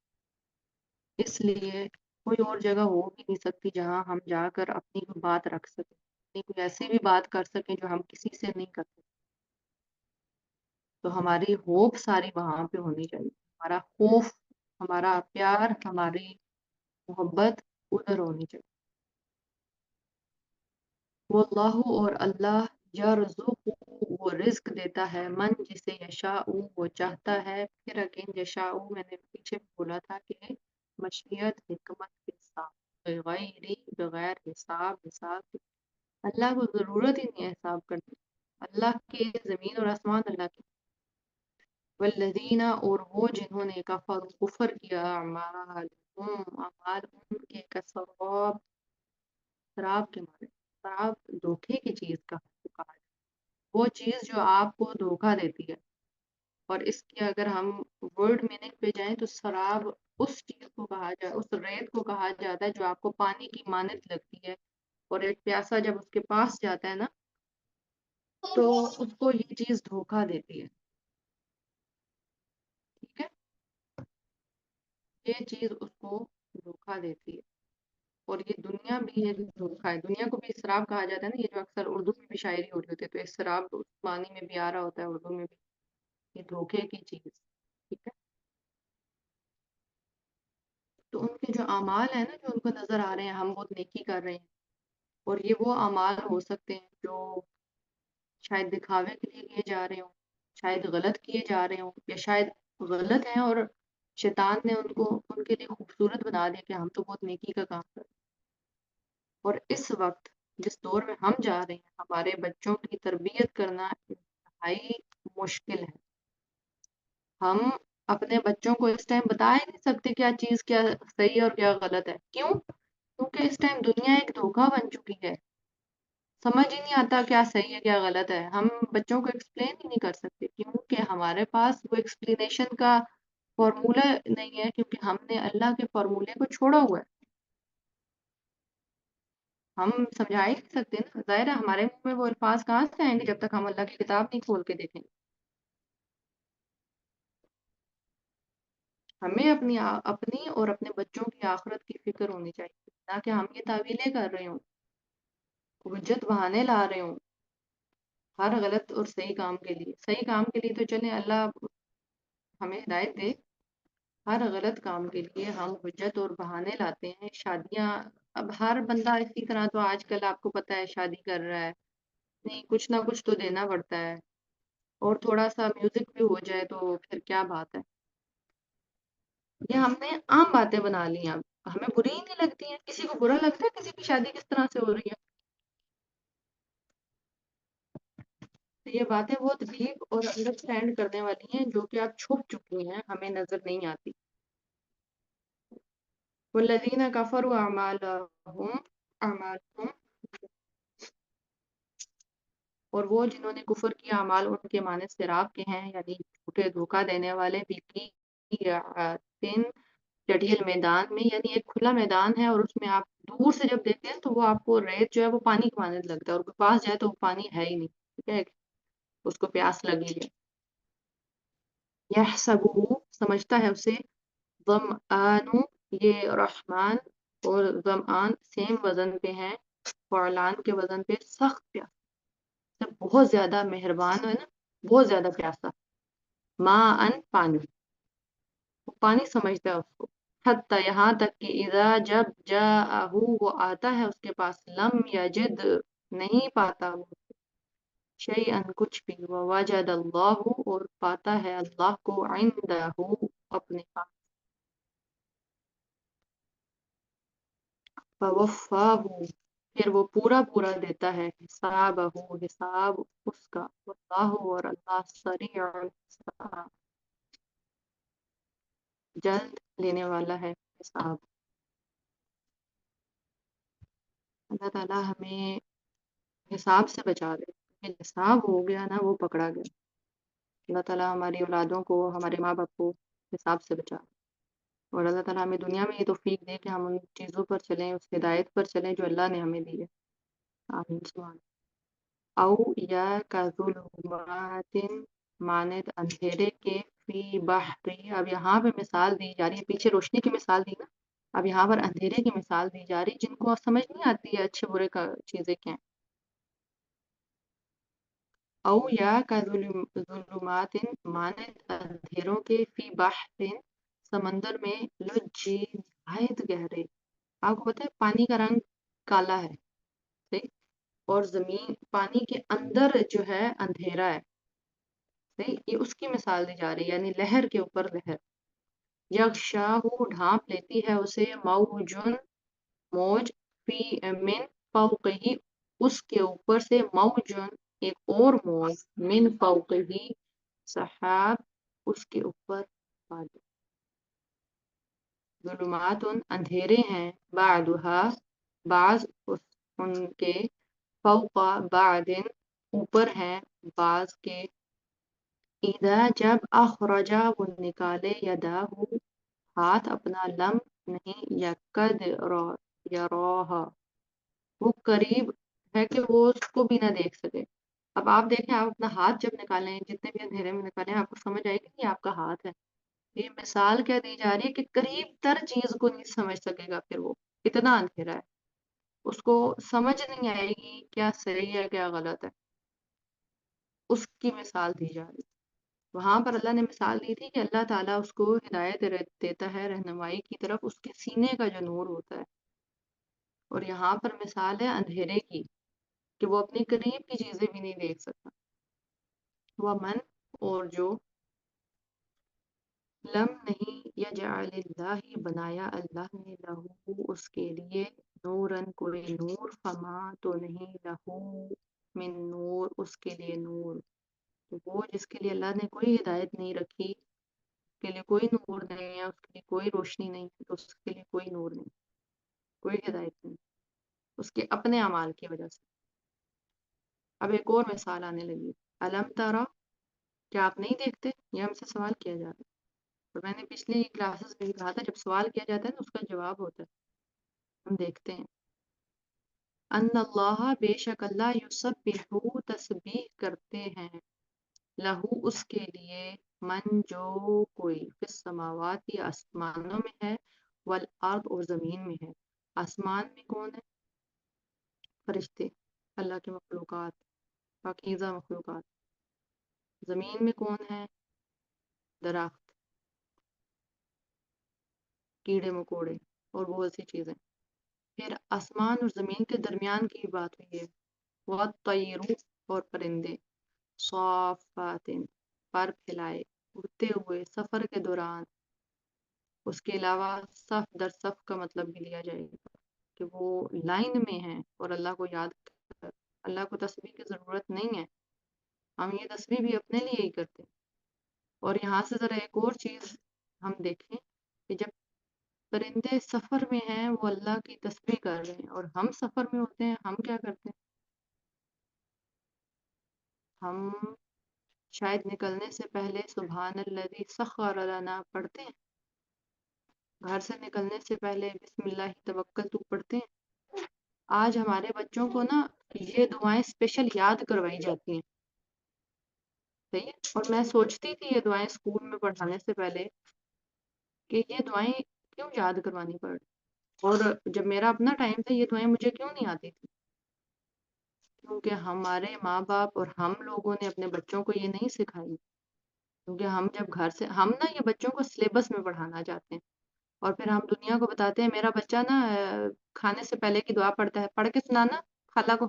اس لیے کوئی اور جگہ ہو بھی نہیں سکتی جہاں ہم جا کر اپنی کوئی بات رکھ سکیں، اپنی کوئی ایسی بھی بات کر سکیں جو ہم کسی سے نہیں کر سکتے، تو ہماری ہوپ ساری وہاں پہ ہونی چاہیے، ہمارا خوف، ہمارا پیار، ہماری محبت ادھر ہونی چاہیے، واللہ اور اللہ یرزق وہ رزق دیتا ہے، من جسے یشاء وہ چاہتا ہے، پھر اگین یشاء میں نے پیچھے بھی بولا تھا کہ مشیت حکمت کے ساتھ، بغیر حساب کے، اللہ کو ضرورت ہی نہیں ہے حساب کرنے، اللہ کے زمین اور آسمان اللہ کے، والذین اور وہ جنہوں نے کفر کیا، اعمال ان کے کسراب، شراب کے معنی، شراب دھوکے کی چیز کا کہا ہے، وہ چیز جو آپ کو دھوکا دیتی ہے، اور اس کی اگر ہم ورڈ میننگ پہ جائیں تو شراب اس چیز کو کہا جائے، اس ریت کو کہا جاتا ہے جو آپ کو پانی کی مانند لگتی ہے، اور ایک پیاسا جب اس کے پاس جاتا ہے نا تو اس کو یہ چیز دھوکا دیتی ہے، ٹھیک ہے؟ یہ چیز اس کو دھوکا دیتی ہے، اور یہ دنیا بھی ہے دھوکا ہے، دنیا کو بھی اسراب کہا جاتا ہے نا، یہ جو اکثر اردو میں بھی شاعری ہو رہی ہوتی ہے تو اسراب اس معنی میں بھی آ رہا ہوتا ہے اردو میں بھی، یہ دھوکے کی چیز، ٹھیک ہے؟ تو ان کے جو اعمال ہیں نا جو ان کو نظر آ رہے ہیں ہم بہت نیکی کر رہے ہیں، اور یہ وہ اعمال ہو سکتے ہیں جو شاید دکھاوے کے لیے کیے جا رہے ہوں، شاید غلط کیے جا رہے ہوں، یا شاید غلط ہیں اور شیطان نے ان کو ان کے لیے خوبصورت بنا دیا کہ ہم تو بہت نیکی کا کام کر رہے ہیں، اور اس وقت جس دور میں ہم جا رہے ہیں ہمارے بچوں کی تربیت کرنا انتہائی مشکل ہے، ہم اپنے بچوں کو اس ٹائم بتا ہی نہیں سکتے کیا چیز کیا صحیح ہے اور کیا غلط ہے، کیوں؟ کیونکہ اس ٹائم دنیا ایک دھوکہ بن چکی ہے، سمجھ ہی نہیں آتا کیا صحیح ہے کیا غلط ہے، ہم بچوں کو ایکسپلین ہی نہیں کر سکتے کیونکہ ہمارے پاس وہ ایکسپلینیشن کا فارمولا نہیں ہے، کیونکہ ہم نے اللہ کے فارمولے کو چھوڑا ہوا ہے، ہم سمجھا ہی نہیں سکتے نا، ظاہر ہے ہمارے منہ میں وہ الفاظ کہاں سے آئیں گے جب تک ہم اللہ کی کتاب نہیں کھول کے دیکھیں گے، ہمیں اپنی اور اپنے بچوں کی آخرت کی فکر ہونی چاہیے، نہ کہ ہم یہ تعویلیں کر رہے ہوں، حجت بہانے لا رہے ہوں ہر غلط اور صحیح کام کے لیے، صحیح کام کے لیے تو چلیں اللہ ہمیں ہدایت دے، ہر غلط کام کے لیے ہم حجت اور بہانے لاتے ہیں، شادیاں اب ہر بندہ اسی طرح تو آج کل آپ کو پتہ ہے شادی کر رہا ہے، نہیں کچھ نہ کچھ تو دینا پڑتا ہے، اور تھوڑا سا میوزک بھی ہو جائے تو پھر کیا بات ہے، یہ ہم نے عام باتیں بنا لی ہیں، اب ہمیں بری ہی نہیں لگتی ہیں، کسی کو برا لگتا ہے کسی کی شادی کس طرح سے ہو رہی ہے، تو یہ باتیں بہت ڈیپ اور انڈرسٹینڈ کرنے والی ہیں جو کہ آپ چھپ چکی ہیں ہمیں نظر نہیں آتی، والذین کفروا اعمالهم اور وہ جنہوں نے کفر کیا اعمال ان کے معنی سراب کے ہیں، یعنی جھوٹے دھوکہ دینے والے بھی کی جٹیل میدان میں، یعنی ایک کھلا میدان ہے اور اس میں آپ دور سے جب دیکھتے ہیں تو وہ آپ کو ریت جو ہے وہ پانی کے مانند لگتا ہے، اور پاس جائے تو وہ پانی ہے ہی نہیں، ٹھیک ہے؟ اس کو پیاس لگی ہے، یحسبہ سمجھتا ہے اسے، ظمآن یہ رحمان اور ظمآن سیم وزن پہ ہیں، فعلان کے وزن پہ، سخت پیاس، جب بہت زیادہ مہربان ہے نا، بہت زیادہ پیاسا، ماں ان پانی، وہ پانی سمجھتا ہے اس کو، حتی یہاں تک کہ اذا جب جاءہ وہ آتا ہے اس کے پاس، لم یجد نہیں پاتا وہ شیئن کچھ بھی ووجد اللہ اور پاتا ہے اللہ کو عندہ اپنے پاس فوفاہ پھر وہ پورا پورا دیتا ہے حسابہ حساب اس کا واللہ اور اللہ سریع الحساب جلد لینے والا ہے حساب اللہ تعالیٰ ہمیں حساب سے بچا دے کہ حساب ہو گیا نا وہ پکڑا گیا اللہ تعالیٰ ہماری اولادوں کو ہمارے ماں باپ کو حساب سے بچا اور اللہ تعالیٰ ہمیں دنیا میں یہ توفیق دے کہ ہم ان چیزوں پر چلیں اس ہدایت پر چلیں جو اللہ نے ہمیں دی ہے آمین سبحان او یا کا ظلمات مانند اندھیرے کے فی بحری اب یہاں پہ مثال دی جا رہی ہے پیچھے روشنی کی مثال دی نا اب یہاں پر اندھیرے کی مثال دی جا رہی جن کو سمجھ نہیں آتی ہے اچھے برے کا چیزیں کیا ہیں او یا کا ظلمات مانند اندھیروں کے فی بحر سمندر میں لجی نہایت گہرے آپ کو پتہ ہے پانی کا رنگ کالا ہے صحیح اور زمین پانی کے اندر جو ہے اندھیرا ہے صحیح یہ اس کی مثال دی جا رہی ہے یعنی لہر کے اوپر لہر یغشاہ ڈھانپ لیتی ہے اسے موجن موج فی من فوقہی اس کے اوپر سے موجن ایک اور موج من فوقہی سحاب اس کے اوپر بادل ظلمات اندھیرے ہیں بعدها بعض ان کے فوق بعد اوپر ہیں بعض کے اذا جب اخرجا وہ نکالے یداہ ہاتھ اپنا لم نہیں یکد یراہا وہ قریب ہے کہ وہ اس کو بھی نہ دیکھ سکے اب آپ دیکھیں آپ اپنا ہاتھ جب نکالیں جتنے بھی اندھیرے میں نکالیں آپ کو سمجھ آئے گی کہ یہ آپ کا ہاتھ ہے یہ مثال کیا دی جا رہی ہے کہ قریب تر چیز کو نہیں سمجھ سکے گا پھر وہ اتنا اندھیرا ہے اس کو سمجھ نہیں آئے گی کیا صحیح ہے کیا غلط ہے اس کی مثال دی جا رہی وہاں پر اللہ نے مثال دی تھی کہ اللہ تعالیٰ اس کو ہدایت دیتا ہے رہنمائی کی طرف اس کے سینے کا جو نور ہوتا ہے اور یہاں پر مثال ہے اندھیرے کی کہ وہ اپنی قریب کی چیزیں بھی نہیں دیکھ سکتا وہ من اور جو لم نہیں یجعل اللہ بنایا اللہ نے لہو اس کے لیے نورن کوئی نور فما تو نہیں لہو من نور اس کے لیے نور تو وہ جس کے لیے اللہ نے کوئی ہدایت نہیں رکھی اس کے لیے کوئی نور نہیں ہے اس کے لیے کوئی روشنی نہیں تو اس کے لیے کوئی نور نہیں کوئی ہدایت نہیں اس کے اپنے اعمال کی وجہ سے اب ایک اور مثال آنے لگی علم تارا کیا آپ نہیں دیکھتے یہ ہم سے سوال کیا جا رہا ہے اور میں نے پچھلی کلاسز میں بھی کہا تھا جب سوال کیا جاتا ہے تو اس کا جواب ہوتا ہے ہم دیکھتے ہیں ان اللہ بے شک اللہ یسبح تسبیح کرتے ہیں لہو اس کے لیے من جو کوئی فی السماوات آسمانوں میں ہے والارض اور زمین میں ہے آسمان میں کون ہے فرشتے اللہ کے مخلوقات پاکیزہ مخلوقات زمین میں کون ہے درخت کیڑے مکوڑے اور بہت سی چیزیں پھر آسمان اور زمین کے درمیان کی بات ہوئی ہے والطیر اور پرندے صافات پر پھیلائے اڑتے ہوئے سفر کے دوران اس کے علاوہ صف در صف کا مطلب بھی لیا جائے گا کہ وہ لائن میں ہیں اور اللہ کو یاد کر اللہ کو تسبیح کی ضرورت نہیں ہے ہم یہ تسبیح بھی اپنے لیے ہی کرتے ہیں اور یہاں سے ذرا ایک اور چیز ہم دیکھیں کہ جب پرندے سفر میں ہیں وہ اللہ کی تسبیح کر رہے ہیں اور ہم سفر میں ہوتے ہیں ہم کیا کرتے ہیں ہم شاید نکلنے سے پہلے سبحان الذی سخر لنا پڑھتے ہیں گھر سے نکلنے سے پہلے بسم اللہ توکلت پڑھتے ہیں آج ہمارے بچوں کو نا یہ دعائیں اسپیشل یاد کروائی جاتی ہیں صحیح ہے اور میں سوچتی تھی یہ دعائیں اسکول میں پڑھانے سے پہلے کہ یہ دعائیں کیوں یاد کروانی پڑ اور جب میرا اپنا ٹائم تھا یہ دعائیں مجھے کیوں نہیں آتی تھی کیونکہ ہمارے ماں باپ اور ہم لوگوں نے اپنے بچوں کو یہ نہیں سکھائی کیونکہ ہم جب گھر سے ہم نا یہ بچوں کو سلیبس میں پڑھانا چاہتے ہیں اور پھر ہم دنیا کو بتاتے ہیں میرا بچہ نا کھانے سے پہلے کی دعا پڑھتا ہے پڑھ کے سنانا خالہ کو